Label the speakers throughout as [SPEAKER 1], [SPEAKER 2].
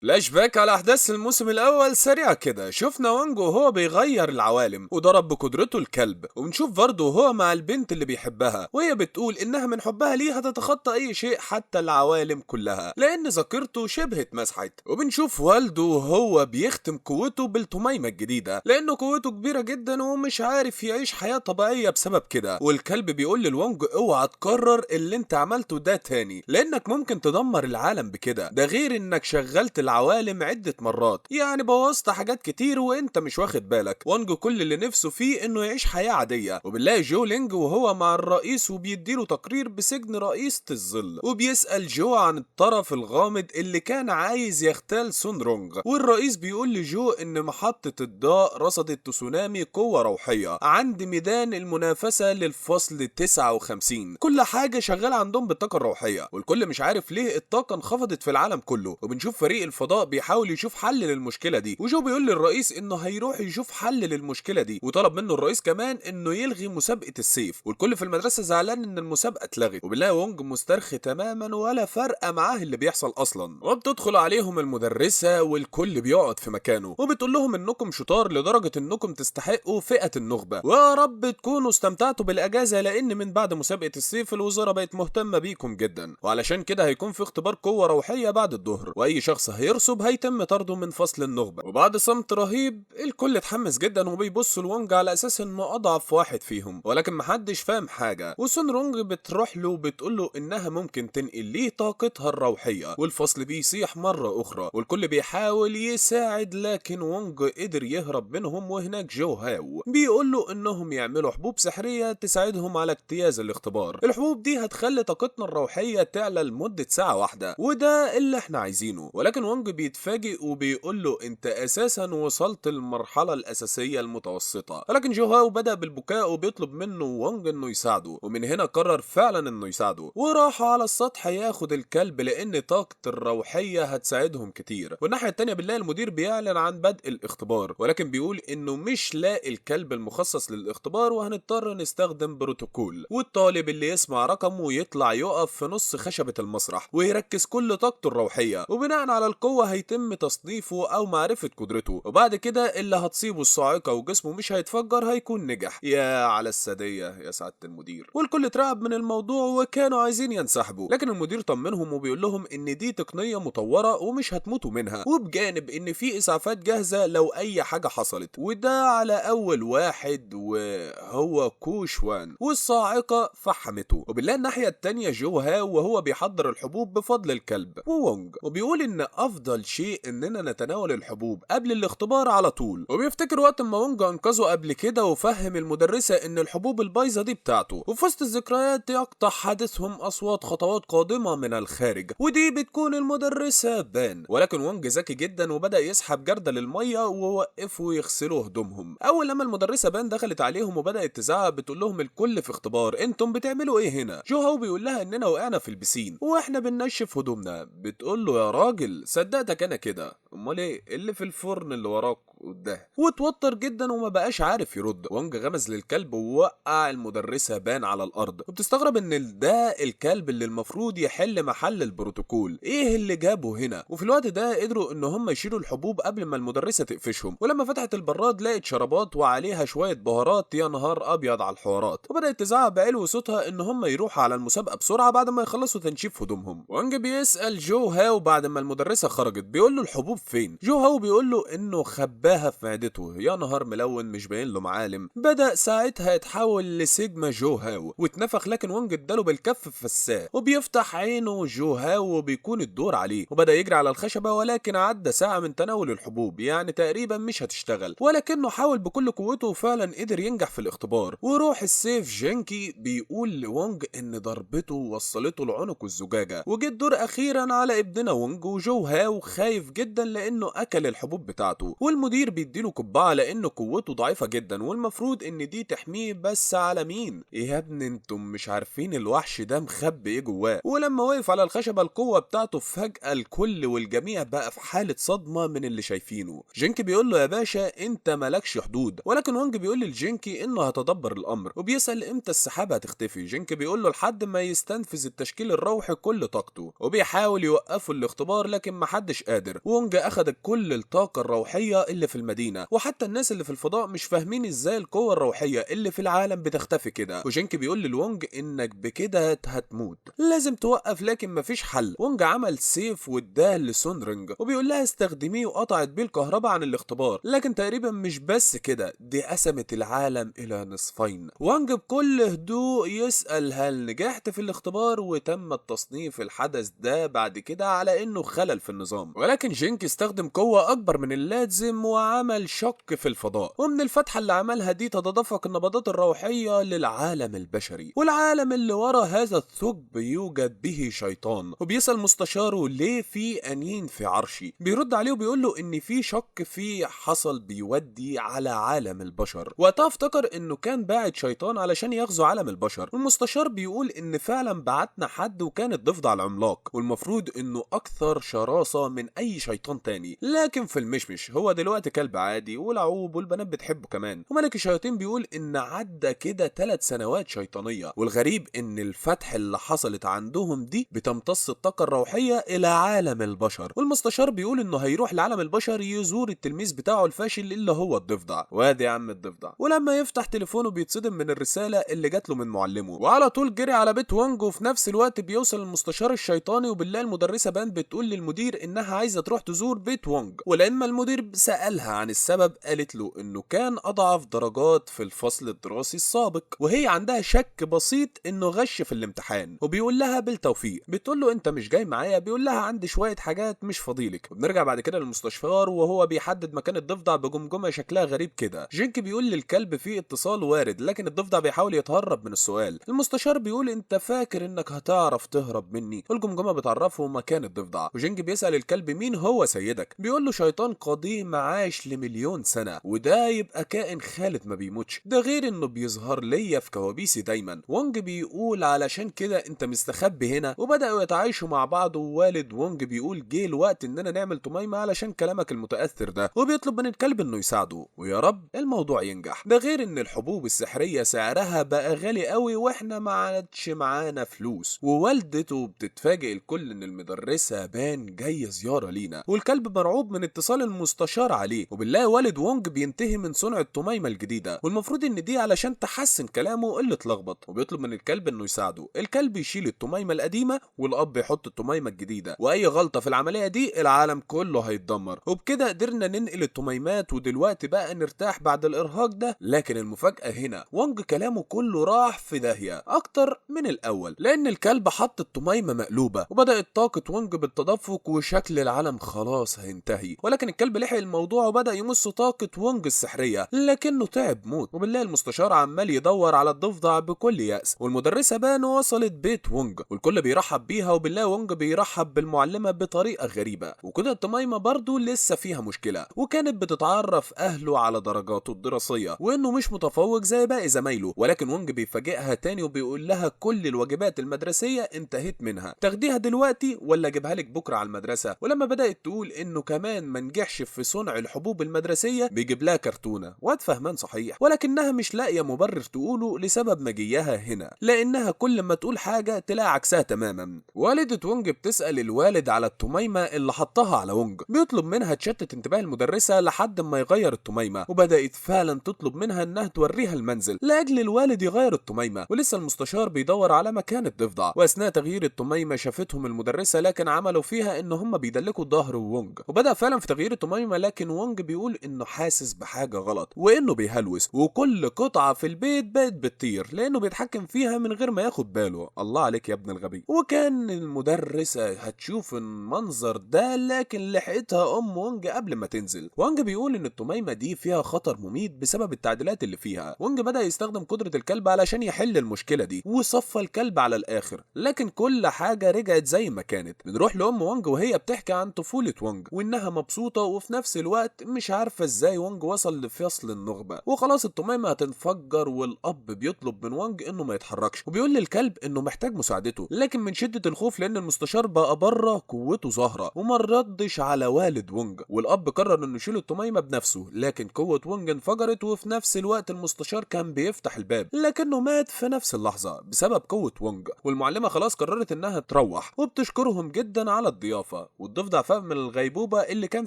[SPEAKER 1] فلاش باك على أحداث الموسم الأول سريع كده. شفنا وانجو وهو بيغير العوالم وضرب بقدرته الكلب، وبنشوف برضه وهو مع البنت اللي بيحبها وهي بتقول إنها من حبها ليه هتتخطى أي شيء حتى العوالم كلها لأن ذاكرته شبه اتمسحت. وبنشوف والده وهو بيختم قوته بالتميمة الجديدة لأنه قوته كبيرة جدا ومش عارف يعيش حياة طبيعية بسبب كده. والكلب بيقول للوانجو اوعى تكرر اللي انت عملته ده تاني لأنك ممكن تدمر العالم بكده، ده غير إنك شغلت العوالم عدة مرات، يعني بوظت حاجات كتير وانت مش واخد بالك. وانجو كل اللي نفسه فيه انه يعيش حياة عادية، وبنلاقي جو لينج وهو مع الرئيس وبيديله تقرير بسجن رئيسة الظل، وبيسأل جو عن الطرف الغامض اللي كان عايز يغتال سون رونج. والرئيس بيقول لجو ان محطة الضاء رصدت تسونامي قوة روحية عند ميدان المنافسة للفصل 59. كل حاجة شغالة عندهم بالطاقة الروحية، والكل مش عارف ليه الطاقة انخفضت في العالم كله. وبنشوف فريق الفضاء بيحاول يشوف حل للمشكله دي، وجو بيقول للرئيس انه هيروح يشوف حل للمشكله دي، وطلب منه الرئيس كمان انه يلغي مسابقه السيف. والكل في المدرسه زعلان ان المسابقه اتلغت، وبنلاقي وونج مسترخي تماما ولا فارقه معاه اللي بيحصل اصلا. وبتدخل عليهم المدرسه والكل بيقعد في مكانه، وبتقول لهم انكم شطار لدرجه انكم تستحقوا فئه النخبه، ويا رب تكونوا استمتعتوا بالاجازه لان من بعد مسابقه السيف الوزاره بقت مهتمه بيكم جدا، وعلشان كده هيكون في اختبار قوه روحيه بعد الظهر، واي شخص هيرسب هيتم طرده من فصل النخبة. وبعد صمت رهيب الكل اتحمس جدا وبيبص لوونج على اساس انه اضعف واحد فيهم، ولكن محدش فاهم حاجة. وسون رونج بتروح له وبتقول له انها ممكن تنقل ليه طاقتها الروحية، والفصل بيصيح مرة اخرى والكل بيحاول يساعد، لكن وونج قدر يهرب منهم. وهناك جو هاو بيقول له انهم يعملوا حبوب سحرية تساعدهم على اجتياز الاختبار. الحبوب دي هتخلي طاقتنا الروحية تعلى لمدة ساعة واحدة، وده اللي احنا عايزينه. ولكن وونج بيتفاجئ وبيقول له انت اساسا وصلت للمرحله الاساسيه المتوسطه. ولكن جو هاو بدا بالبكاء وبيطلب منه وونج انه يساعده، ومن هنا قرر فعلا انه يساعده، وراحوا على السطح ياخد الكلب لان طاقه الروحيه هتساعدهم كتير. والناحيه التانيه بنلاقي المدير بيعلن عن بدء الاختبار، ولكن بيقول انه مش لاقي الكلب المخصص للاختبار وهنضطر نستخدم بروتوكول. والطالب اللي يسمع رقمه يطلع يقف في نص خشبه المسرح ويركز كل طاقته الروحيه، وبناء على القوة هيتم تصنيفه أو معرفة قدرته، وبعد كده اللي هتصيبه الصاعقة وجسمه مش هيتفجر هيكون نجح. يا على السادية يا سعادة المدير. والكل اترعب من الموضوع وكانوا عايزين ينسحبوا، لكن المدير طمنهم وبيقول لهم إن دي تقنية مطورة ومش هتموتوا منها، وبجانب إن في إسعافات جاهزة لو أي حاجة حصلت. وده على أول واحد وهو كوشوان، والصاعقة فحمته. وبنلاقي الناحية التانية جو هاو وهو بيحضر الحبوب بفضل الكلب وونج، وبيقول ان افضل شيء اننا نتناول الحبوب قبل الاختبار على طول. وبيفتكر وقت ما وونج انقذه قبل كده وفهم المدرسة ان الحبوب البايظة دي بتاعته. وفي وسط الذكريات يقطع حادثهم اصوات خطوات قادمة من الخارج، ودي بتكون المدرسة بان. ولكن وونج ذكي جدا وبدأ يسحب جردل المية ووقفوا يغسلوا هدومهم. اول لما المدرسة بان دخلت عليهم وبدأت تزعق بتقول لهم الكل في اختبار، انتم بتعملوا ايه هنا؟ جو هاو بيقول لها اننا وقعنا في البسين واحنا بننشف هدومنا. بتقول له يا راجل صدقتك انا كده، امال ايه اللي في الفرن اللي وراك ده؟ واتوتر جدا وما بقاش عارف يرد. وانج غمز للكلب ووقع المدرسه بان على الارض، وبتستغرب ان ده الكلب اللي المفروض يحل محل البروتوكول، ايه اللي جابه هنا؟ وفي الوقت ده قدروا ان هم يشيلوا الحبوب قبل ما المدرسه تقفشهم. ولما فتحت البراد لقت شرابات وعليها شويه بهارات. يا نهار ابيض على الحوارات. وبدات تزعق بعلو صوتها ان هم يروحوا على المسابقه بسرعه بعد ما يخلصوا تنشيف هدومهم. وانج بيسال جو هاو بعد ما المدرسه خرجت بيقول له الحبوب فين؟ جو هاو بيقول له انه خباها في معدته. يا نهار ملون مش باين له معالم. بدا ساعتها يتحول لسيجما جو هاو واتنفخ، لكن وانج اداله بالكف فساه وبيفتح عينه جو هاو وبيكون الدور عليه، وبدا يجري على الخشبه. ولكن عدى ساعه من تناول الحبوب، يعني تقريبا مش هتشتغل، ولكنه حاول بكل قوته وفعلا قدر ينجح في الاختبار. وروح السيف جينكي بيقول لوونج ان ضربته وصلته لعنق الزجاجه. وجه الدور اخيرا على ابننا وونج، وجو هاو خايف جدا لانه اكل الحبوب بتاعته. والمدير والمدير بيديله قبعة لأن قوته ضعيفة جدا والمفروض إن دي تحميه، بس على مين؟ إيه يا ابني انتم مش عارفين الوحش ده مخبي إيه جواه. ولما وقف على الخشبة القوة بتاعته فجأة الكل والجميع بقى في حالة صدمة من اللي شايفينه. جينكي بيقول له يا باشا انت مالكش حدود، ولكن وانج بيقول لجينكي انه هتدبر الامر وبيسأل امتى السحابة هتختفي. جينكي بيقول له لحد ما يستنفذ التشكيل الروحي كل طاقته، وبيحاول يوقفوا الاختبار لكن محدش قادر. وونج اخد كل الطاقة الروحية اللي في المدينة، وحتى الناس اللي في الفضاء مش فاهمين ازاي القوة الروحية اللي في العالم بتختفي كده. وجينكي بيقول للونج انك بكده هتموت، لازم توقف، لكن مفيش حل. وونج عمل سيف واداه لسونرنج وبيقول لها استخدميه، وقطعت بيه الكهرباء عن الاختبار. لكن تقريبا مش بس كده، دي قسمت العالم الى نصفين. وانج بكل هدوء يسأل هل نجحت في الاختبار، وتم التصنيف الحدث ده بعد كده على انه خلل في النظام. ولكن جينك استخدم قوة اكبر من اللازم وعمل شك في الفضاء، ومن الفتحة اللي عملها دي تتدفق النبضات الروحية للعالم البشري. والعالم اللي ورا هذا الثقب يوجد به شيطان، وبيسأل مستشاره ليه في انين في عرشي. بيرد عليه وبيقول له ان في شك في حصل بيودي على عالم البشر. وقتها افتكر انه كان باعت شيطان علشان يغزو عالم البشر. والمستشار بيقول ان فعلا بعتنا حد وكان الضفدع العملاق، والمفروض انه اكثر شراسة من اي شيطان تاني، لكن في المشمش هو دلوقتي كلب عادي ولعوب والبنات بتحبه كمان. وملك الشياطين بيقول ان عدى كده 3 سنوات شيطانية، والغريب ان الفتح اللي حصلت عندهم دي بتمتص الطاقة الروحية الى عالم البشر. والمستشار بيقول انه هيروح لعالم البشر يزور التلميذ بتاعه الفاشل اللي هو الضفدع. وادي يا عم الضفدع. ولما يفتح تليفونه بيتصدم من الرسالة اللي جات له من معلمه، وعلى طول جري على بيت وانج. وفي نفس الوقت بيوصل المستشار الشيطاني، وبالله المدرسة بان بتقول للمدير انها عايزة تروح تزور بيت وانج. ولما المدير سألها عن السبب قالت له انه كان اضعف درجات في الفصل الدراسي السابق، وهي عندها شك بسيط انه غش في الامتحان. وبيقول لها بالتوفيق. بتقول له انت مش جاي معايا؟ بيقول لها عندي شوية حاجات مش فاضيلك. وبنرجع بعد كده للمستشفار وهو بيحدد مكان الضفدع بجمجمة شكلها غريب كده. جينك بيقول للكلب في اتصال وارد، لكن الضفدع بيحاول يتهرب من السؤال. المستشار بيقول انت فاكر انك هتعرف تهرب مني؟ والجمجمة بتعرفه مكان الضفدع. وجينك بيسأل الكلب مين هو سيدك؟ بيقول له شيطان قديم عاش لمليون سنة، وده يبقى كائن خالد ما بيموتش، ده غير انه بيظهر ليا في كوابيسي دايما. وونج بيقول علشان كده انت مستخبي هنا. وبدأوا يتعايشوا مع بعض، ووالد وونج بيقول جه الوقت اننا نعمل تميمة علشان كلامك المتأثر ده، وبيطلب من الكلب انه يساعده، ويا رب الموضوع ينجح. ده غير ان الحبوب السحرية سعرها بقى غالي قوي واحنا ما عادش معانا فلوس. ووالدته بتتفاجئ الكل ان المدرسة بان جاية زيارة لينا، والكلب مرعوب من اتصال المستشار عليه. وبالله والد وونج بينتهي من صنع التميمة الجديدة، والمفروض ان دي علشان تحسن كلامه اللي اتلخبط. وبيطلب من الكلب انه يساعده. الكلب يشيل التميمة القديمة والاب يحط التميمة الجديدة، واي غلطة في العملية دي العالم كله هيتدمر. وبكده قدرنا ننقل التميمات، ودلوقتي بقى نرتاح بعد الارهاق ده. لكن المفاجأة هنا وونج كلامه كله راح في داهية اكتر من الاول، لان الكلب حط التميمة مقلوبة، وبدأت طاقة وونج بالتدفق وشكل العالم خلاص هينتهي. ولكن الكلب لحق الموضوع وبدأ يمص طاقة وونج السحرية، لكنه تعب موت. وبالله المستشار عمال يدور على الضفدع بكل يأس. والمدرسة بان وصلت بيت وونج، والكل بيرحب بيها. وبالله وونج بيرحب بالمعلمة بطريقة غريبة. وكده التميمة برضو لسه فيها مشكلة، وكانت بتتعرف اهله على درجاته الدراسية وانه مش متفوق زي باقي زمايله. ولكن وونج بيفاجئها تاني وبيقول لها كل الواجبات المدرسية انتهيت منها، تاخديها دلوقتي ولا اجيبها لك بكرة على المدرسة. ولما بدأت تقول انه كمان ما نجحش في صنع الحبوب المدرسية بيجيب لها كرتونة. واد فهمان صحيح، ولكنها مش لاقية مبرر تقوله لسبب مجيها هنا، لانها كل ما تقول حاجة تلاقي عكسها تماما. والدة وونج بتسأل الوالد على التميمة اللي حطها على وونج، بيطلب منها تشتت انتباه المدرسة لحد ما يغير التميمة. وبدأت فعلا تطلب منها انها توريها المنزل لاجل الوالد يغير التميمة. ولسه المستشار بيدور على مكان الضفدع، واثناء تغيير التميمة شافتهم المدرسة، لكن عملوا فيها ان هم بيدلكوا ظهر وونج. وبدأ فعلا في تغيير التميمة، لكن وونج بيقول انه حاسس بحاجة غلط وانه بيهلوس، وكل قطعة في البيت بقت بتطير لانه بيتحكم فيها من غير ما ياخد باله. الله عليك يا ابن الغبي. وكان المدرسة هتشوف المنظر ده، لكن لحقتها ام وونج قبل ما تنزل. وونج بيقول ان التميمة دي فيها خطر مميت بسبب التعديلات اللي فيها. وونج بدأ يستخدم قدرة الكلب علشان يحل المشكلة دي، وصفى الكلب على الاخر، لكن كل حاجة رجعت زي ما كانت. بنروح لام وونج وهي بتحكي عن طفولة وونج وانها مبسوطة وفي نفس الوقت الوقت مش عارفة ازاي وانج وصل لفصل النخبة، وخلاص الطميمة هتنفجر، والاب بيطلب من وانج انه ما يتحركش، وبيقول للكلب انه محتاج مساعدته، لكن من شدة الخوف لان المستشار بقى بره قوته ظاهرة وما ردش على والد وانج، والاب قرر انه يشيل الطميمة بنفسه، لكن قوة وانج انفجرت، وفي نفس الوقت المستشار كان بيفتح الباب لكنه مات في نفس اللحظة بسبب قوة وانج. والمعلمة خلاص قررت انها تروح، وبتشكرهم جدا على الضيافة، والضفدع فاق من الغيبوبة اللي كان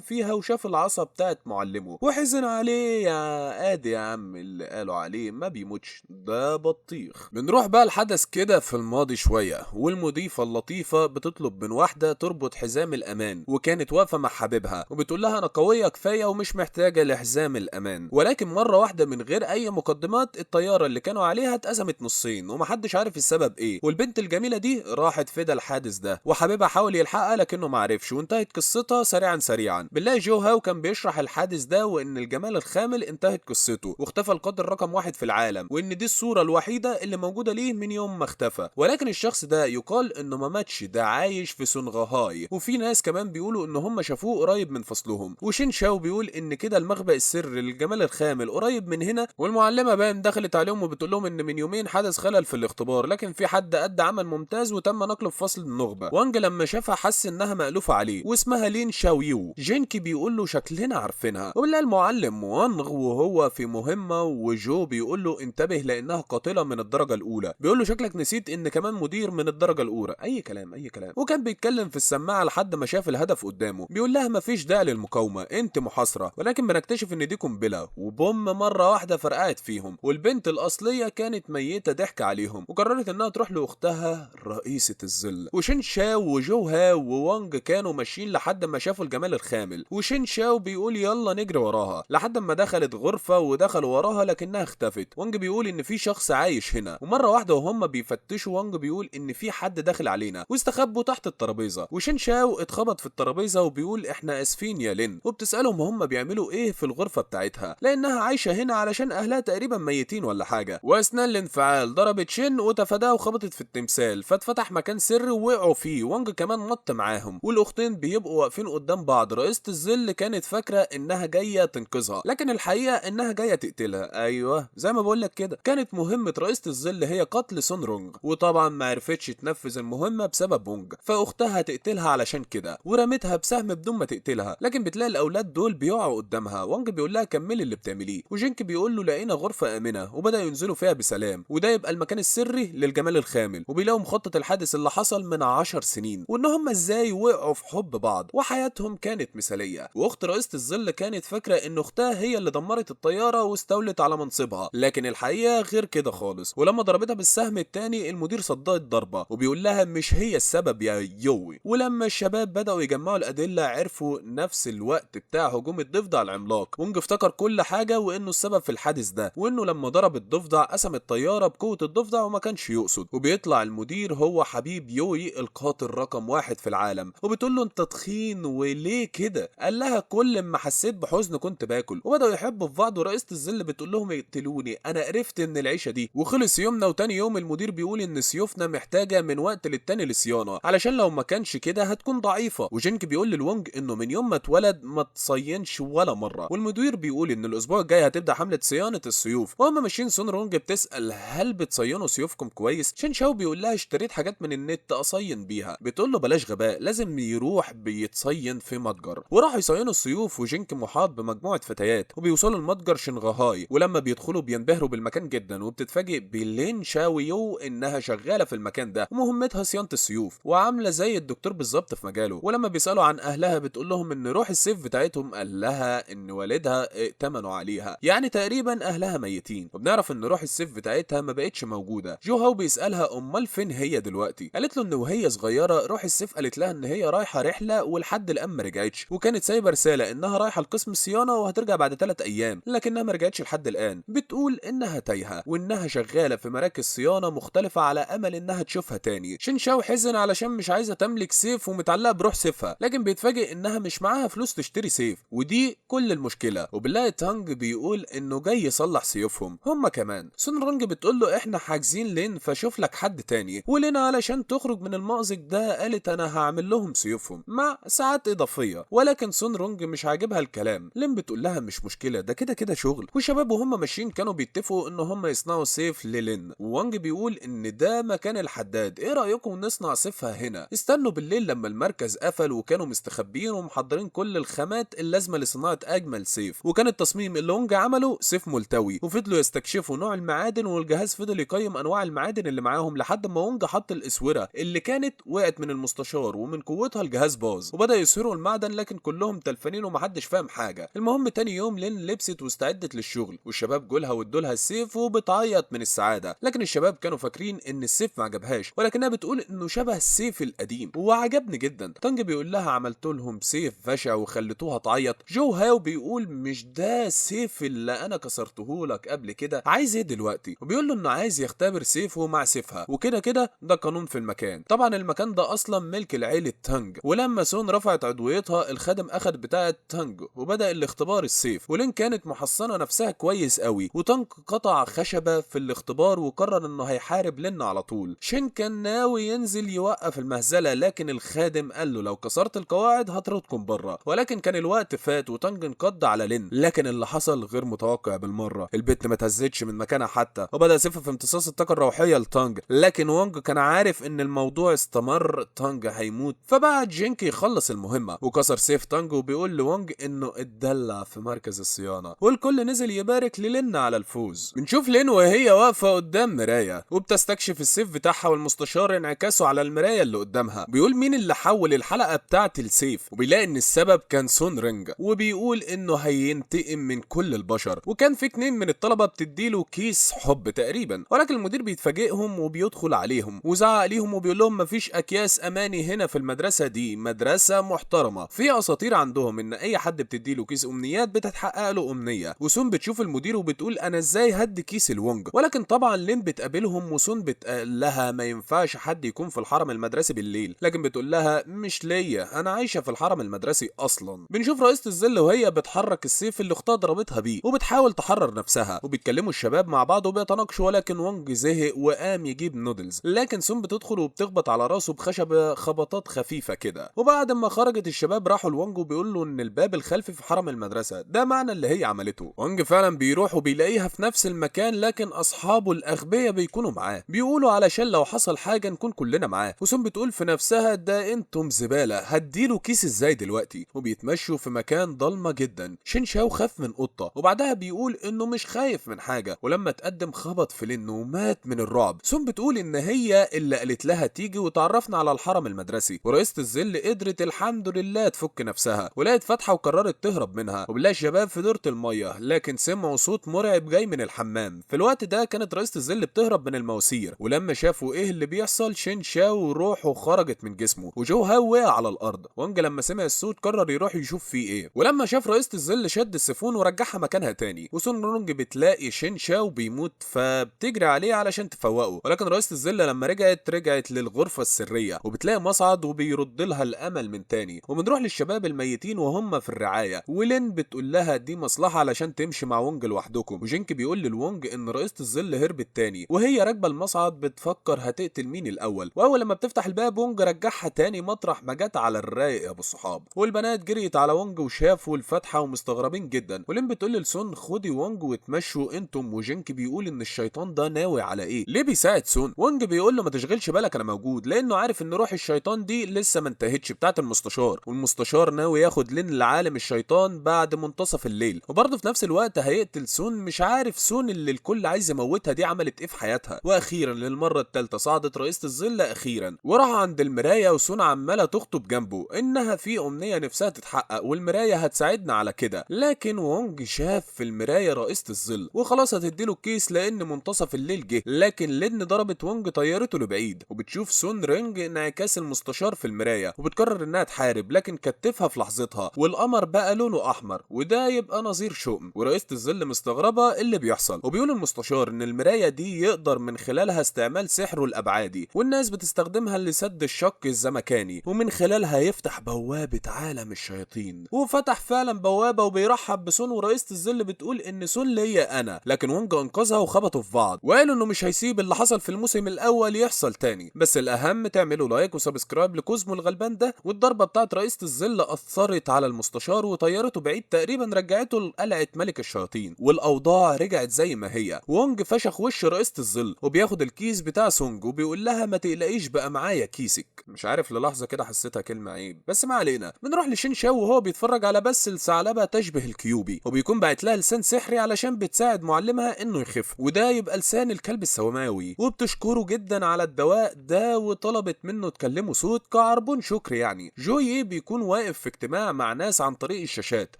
[SPEAKER 1] فيها وشاف العصا بتاعت معلمه وحزن عليه. يا ادي يا عم اللي قالوا عليه ما بيموتش، ده بطيخ. بنروح بقى الحدث كده في الماضي شوية، والمضيفة اللطيفة بتطلب من واحدة تربط حزام الامان، وكانت واقفة مع حبيبها وبتقول لها انا قوية كفاية ومش محتاجة لحزام الامان. ولكن مرة واحدة من غير اي مقدمات الطيارة اللي كانوا عليها اتقسمت نصين ومحدش عارف السبب ايه، والبنت الجميلة دي راحت فدا الحادث ده، وحبيبها حاول يلحقها لكنه معرفش، وانتهت قصتها سريعا سريعا. بنلاقي جو هاو كان بيشرح الحادث ده، وان الجمال الخامل انتهت قصته واختفى القاتل رقم 1 في العالم، وان دي الصورة الوحيدة اللي موجودة ليه من يوم ما اختفى. ولكن الشخص ده يقال انه ما ماتش، ده عايش في سونغهاي، وفي ناس كمان بيقولوا ان هم شافوه قريب من فصلهم. وشين شاو بيقول ان كده المخبأ السري للجمال الخامل قريب من هنا. والمعلمة بام دخلت عليهم وبتقول لهم ان من يومين حدث خلل في الاختبار، لكن في حد ادى عمل ممتاز وتم نقله في فصل النخبة. وانج لما شافها حس انها مألوفة عليه واسمها لين شاويو. جينكي بيقول له شكلنا عارفينها، ولا المعلم وانغ وهو في مهمة، وجو بيقول له انتبه لانها قاتلة من الدرجة الاولى. بيقول له شكلك نسيت ان كمان مدير من الدرجة الاولى. اي كلام اي كلام. وكان بيتكلم في السماعة لحد ما شاف الهدف قدامه، بيقول لها مفيش داعي للمقاومة، انت محاصرة. ولكن بنكتشف ان دي قنبلة وبوم مرة واحدة فرقعت فيهم، والبنت الاصلية كانت ميتة ضحك عليهم، وقررت انها تروح لاختها رئيسة الظل. وشين شاو وجو هاو ووانج كانوا ماشيين لحد ما شافوا الجمال الخامل، وشين شاو بيقول يلا نجري وراها، لحد ما دخلت غرفة ودخلوا وراها لكنها اختفت. وانج بيقول ان في شخص عايش هنا، ومرة واحدة وهم بيفتشوا وانج بيقول ان في حد داخل علينا، واستخبوا تحت الترابيزة. وشين شاو اتخبط في الترابيزة وبيقول احنا اسفين يا لين، وبتسألهم هم بيعملوا ايه في الغرفة بتاعتها، لانها عايشة هنا علشان اهلها تقريبا ميتين ولا حاجة. واثناء الانفعال ضربت شين وتفاداها وخبطت في التمثال، فاتفتح مكان سري ووقعوا فيه، وانج كمان نط معاهم. والاختين بيبقوا واقفين قدام بعض. رئيسة الظل كانت فاكرة انها جاية تنقذها، لكن الحقيقة انها جاية تقتلها. ايوه زي ما بقولك كده، كانت مهمة رئيسة الظل هي قتل سون رونج، وطبعا ما عرفتش تنفذ المهمة بسبب وونج، فاختها تقتلها علشان كده، ورمتها بسهم بدون ما تقتلها. لكن بتلاقي الاولاد دول بيقعوا قدامها، وانج بيقول لها كملي اللي بتعمليه، وجينك بيقول له لقينا غرفة آمنة وبدأ ينزلوا فيها بسلام، وده يبقى المكان السري للجمال الخامل. وبيلاقوا مخطط الحادث اللي حصل من 10 سنين، وان هم ازاي وقعوا في حب بعض وحياتهم كانت مثالية. واخت رئيسة الظل كانت فاكرة ان اختها هي اللي دمرت الطيارة واستولت على منصبها، لكن الحقيقة غير كده خالص. ولما ضربتها بالسهم التاني المدير صدها الضربة وبيقول لها مش هي السبب يا يوي. ولما الشباب بدأوا يجمعوا الأدلة عرفوا نفس الوقت بتاع هجوم الضفدع العملاق. وونج افتكر كل حاجة وانه السبب في الحادث ده، وانه لما ضرب الضفدع قسم الطيارة بقوة الضفدع وما كانش يقصد. وبيطلع المدير هو حبيب يوي القاتل رقم 1 في العالم، وبتقول له انت تخين وليه كده؟ قال لها كل ما حسيت بحزن كنت باكل. وبدأوا يحبوا في بعض، ورئيسة الظل بتقول لهم يقتلوني انا قرفت من العيشة دي. وخلص يومنا، وتاني يوم المدير بيقول ان سيوفنا محتاجة من وقت للتاني لصيانة، علشان لو ما كانش كده هتكون ضعيفة. وجينك بيقول للونج انه من يوم ما اتولد ما تصينش ولا مرة. والمدير بيقول ان الاسبوع الجاي هتبدأ حملة صيانة السيوف. وهم ماشيين سون رونج بتسأل هل بتصينوا سيوفكم كويس؟ شين شاو بيقول لها اشتريت حاجات من النت اصين بيها. بتقول له بلاش غباء، لازم يروح بيتصين في متجر. وراحوا يصينوا السيوف، وجينك محاط بمجموعة فتيات، وبيوصلوا المتجر شنغهاي. ولما بيدخلوا بينبهروا بالمكان جدا، وبتتفاجئ بلين شاويو انها شغالة في المكان ده ومهمتها صيانة السيوف، وعاملة زي الدكتور بالظبط في مجاله. ولما بيسألوا عن اهلها بتقول لهم ان روح السيف بتاعتهم قال لها ان والدها ائتمنوا عليها، يعني تقريبا اهلها ميتين. وبنعرف ان روح السيف بتاعتها ما بقتش موجودة. جو هاو بيسألها امال فين هي دلوقتي؟ قالت له ان وهي صغيرة روح السيف قالت لها ان هي رايحة رحلة ولحد الان ما رجعتش، وكانت سايبة رسالة انها رايحة لقسم الصيانة وهترجع بعد 3 ايام، لكنها ما رجعتش لحد الان. بتقول انها تايهة وانها شغالة في مراكز صيانة مختلفة على امل انها تشوفها تاني. شين شاو حزن علشان مش عايزة تملك سيف ومتعلقة بروح سيفها، لكن بيتفاجئ انها مش معاها فلوس تشتري سيف، ودي كل المشكلة. وبنلاقي تانج بيقول انه جاي يصلح سيوفهم هما كمان. سون رونج بتقول له احنا حاجزين لين فشوف لك حد تاني. ولين علشان تخرج من المأزق ده قالت انا هعمل لهم سيوفهم مع ساعات اضافية، ولكن سون رونج مش عاجبها الكلام. لين بتقول لها مش مشكله، ده كده كده شغل. والشباب وهم ماشيين كانوا بيتفقوا ان هم يصنعوا سيف للين، ووانج بيقول ان ده مكان الحداد، ايه رايكم نصنع سيفها هنا؟ استنوا بالليل لما المركز قفل، وكانوا مستخبيين ومحضرين كل الخامات اللازمه لصناعه اجمل سيف. وكان التصميم اللي وانج عمله سيف ملتوي، وفضلوا يستكشفوا نوع المعادن، والجهاز فضل يقيم انواع المعادن اللي معاهم لحد ما وانج حط الاسوره اللي كانت وقعت من المستشار، ومن قوتها الجهاز باظ وبدا يسهروا المعدن، لكن كلهم تلفانين ومحدش فاهم حاجه. المهم تاني يوم لين لبست واستعدت للشغل، والشباب جولها وادولها السيف وبتعيط من السعاده. لكن الشباب كانوا فاكرين ان السيف ما عجبهاش، ولكنها بتقول انه شبه السيف القديم وعجبني جدا. تانج بيقول لها عملت لهم سيف بشع وخليتوها تعيط. جو هاو بيقول مش ده السيف اللي انا كسرته لك قبل كده، عايز ايه دلوقتي؟ وبيقول له انه عايز يختبر سيفه مع سيفها، وكده كده ده قانون في المكان. طبعا المكان ده اصلا ملك العيله تانج، ولما سون رفعت عضويتها الخادم اخد بتاعه تانج وبدا الاختبار السيف. ولين كانت محصنه نفسها كويس قوي، وتانج قطع خشبه في الاختبار وقرر انه هيحارب لين على طول. شين كان ناوي ينزل يوقف المهزله، لكن الخادم قال له لو كسرت القواعد هطردكم بره. ولكن كان الوقت فات وتانج انقض على لين، لكن اللي حصل غير متوقع بالمره. البت ما تهزتش من مكانها حتى، وبدا سيفها في امتصاص الطاقه الروحيه لتانج، لكن وانج كان عارف ان الموضوع استمر تانج هيموت. فبعت جينكي يخلص المهمه وكسر سيف تانج، وبيقول لوانج انه اتدلع في مركز الصيانه، والكل نزل يبارك للين على الفوز. بنشوف لين وهي واقفه قدام مرايه وبتستكشف السيف بتاعها، والمستشار انعكاسه على المرايه اللي قدامها. بيقول مين اللي حول الحلقه بتاعه السيف، وبيلاقي ان السبب كان سون رينج، وبيقول انه هينتقم من كل البشر. وكان في 2 من الطلبه بتديله كيس حب تقريبا، ولكن المدير بيتفاجئهم وبيدخل عليهم وزعق ليهم وبيقول لهم مفيش اكياس اماني هنا في المدرسه دي، مدرسه محترمه. في اساطير عندهم ان اي حد بتديله كيس امنيات بتتحقق له امنيه. وسون بتشوف المدير وبتقول انا ازاي هدي كيس الونج، ولكن طبعا لين بتقابلهم وسون بتقول لها ما ينفعش حد يكون في الحرم المدرسي بالليل، لكن بتقول لها مش ليا، انا عايشه في الحرم المدرسي اصلا. بنشوف رئيسة الظل وهي بتحرك السيف اللي اختها ضربتها بيه وبتحاول تحرر نفسها، وبيتكلموا الشباب مع بعض وبيتناقشوا، ولكن وونج زهق وقام يجيب نودلز، لكن سون بتدخل وبتخبط على راسه بخشبه خبطات خفيفه كده. وبعد ما خرجت الشباب راحوا لوونج وبيقول له ان الباب الخلفي في حرم المدرسه، ده معنى اللي هي عملته. وونج فعلا بيروح وبيلاقيها في نفس المكان، لكن اصحابه الاغبياء بيكونوا معاه، بيقولوا علشان لو حصل حاجه نكون كلنا معاه. وسون بتقول في نفسها ده انتم زباله، هديله كيس ازاي دلوقتي؟ وبيتمشوا في مكان ضلمه جدا. شين شاو خاف من قطه، وبعدها بيقول انه مش خايف من حاجه، ولما تقدم خبط في لين ومات من الرعب. سون بتقول ان هي اللي قالت لها تيجي وتعرفنا على الحرم المدرسي. ورئيسة الظل قدرت الحمد لله تفك نفسها، ولقت فتحه وقررت تهرب منها. وبنلاقي الشباب في دورة الميه، لكن سمعوا صوت مرعب جاي من الحمام. في الوقت ده كانت رئيسة الظل بتهرب من المواسير، ولما شافوا ايه اللي بيحصل شين شاو روحه خرجت من جسمه، وجو هاو وقع على الارض. وانج لما سمع الصوت قرر يروح يشوف فيه ايه، ولما شاف رئيسة الظل شد السيفون ورجعها مكانها تاني. وسون رونج بتلاقي شين شاو بيموت فبتجري عليه علشان تفوقه، ولكن رئيسة الظل لما رجعت للغرفة السرية وبتلاقي مصعد وبيرد لها الامل من تاني. وبنروح للشباب الميتين وهم في الرعاية، ولين بتقول لها دي مصلحة علشان تمشي مع وونج لوحدكم. وجينك بيقول للوونج ان رئيسة الظل هربت تاني، وهي راكبة المصعد بتفكر هتقتل مين الاول. واول لما بتفتح الباب وونج رجعها تاني مطرح ما جت على الرايق يا ابو الصحاب. والبنات جريت على وونج وشافوا الفتحة ومستغربين جدا. ولين بتقول لسون خدي وونج وتمشوا انتم. وجينك بيقول ان الشيطان ده ناوي على ايه، ليه بيساعد سون؟ وونج بيقول له ما تشغلش بالك انا موجود، لانه عارف ان روح الشيطان دي لسه ما انتهتش بتاعه المستشار، والمستشار ناوي ياخد لين لعالم الشيطان بعد منتصف الليل. وبرضه في نفس الوقت هيقتل سون. مش عارف سون اللي الكل عايز يموتها دي عملت ايه في حياتها. واخيرا للمره الثالثه صعدت رئيسة الظل اخيرا وراح عند المرايه، وسون عماله تخطب جنبه انها في امنيه نفسها تتحقق والمرايه هتساعدنا على كده. لكن وونج شاف في المرايه رئيسة الظل وخلاص هتديله الكيس لان منتصف الليل جه، لكن لين ضربت وونج طيرته لبعيد. وبتشوف سون رينج انعكاس المستشار في المرايه وبتقرر انها تحارب، لكن كتفها في لحظتها والقمر بقى لونه احمر، وده يبقى نظير شؤم. ورئيسة الظل مستغربه اللي بيحصل، وبيقول المستشار ان المرايه دي يقدر من خلالها استعمال سحره الابعادي، والناس بتستخدمها لسد الشق الزمكاني، ومن خلالها يفتح بوابه عالم الشياطين. وفتح فعلا بوابه وبيرحب بسون. ورئيسة الظل بتقول ان سون ليا انا، لكن وونج انقذها وخبطوا في بعض، وقالوا انه مش هيسيب اللي حصل في الموسم الاول يحصل تاني. بس الاهم تعملوا لايك وسبسكرايب لكوزمو الغلبان ده. والضربه بتاعت رئيسة الظل اثرت على المستشار وطيرته بعيد تقريبا رجعته لقلعة ملك الشياطين، والاوضاع رجعت زي ما هي. وونج فشخ وش رئيسة الظل وبياخد الكيس بتاع سونج وبيقول لها ما تقلقيش بقى معايا كيسك. مش عارف للحظة كده حسيتها كلمة عيب، بس ما علينا. بنروح لشين شاو وهو بيتفرج على بس الثعلبة تشبه الكيوبي، وبيكون باعت لها لسان سحري علشان بتساعد معلمها انه يخف، وده يبقى لسان الكلب السماوي، وبتشكره جدا على الدواء ده وطلبت منه تكلمه صوت كعربون شكر يعني. جوي بيكون واقف في اجتماع مع ناس عن طريق الشاشات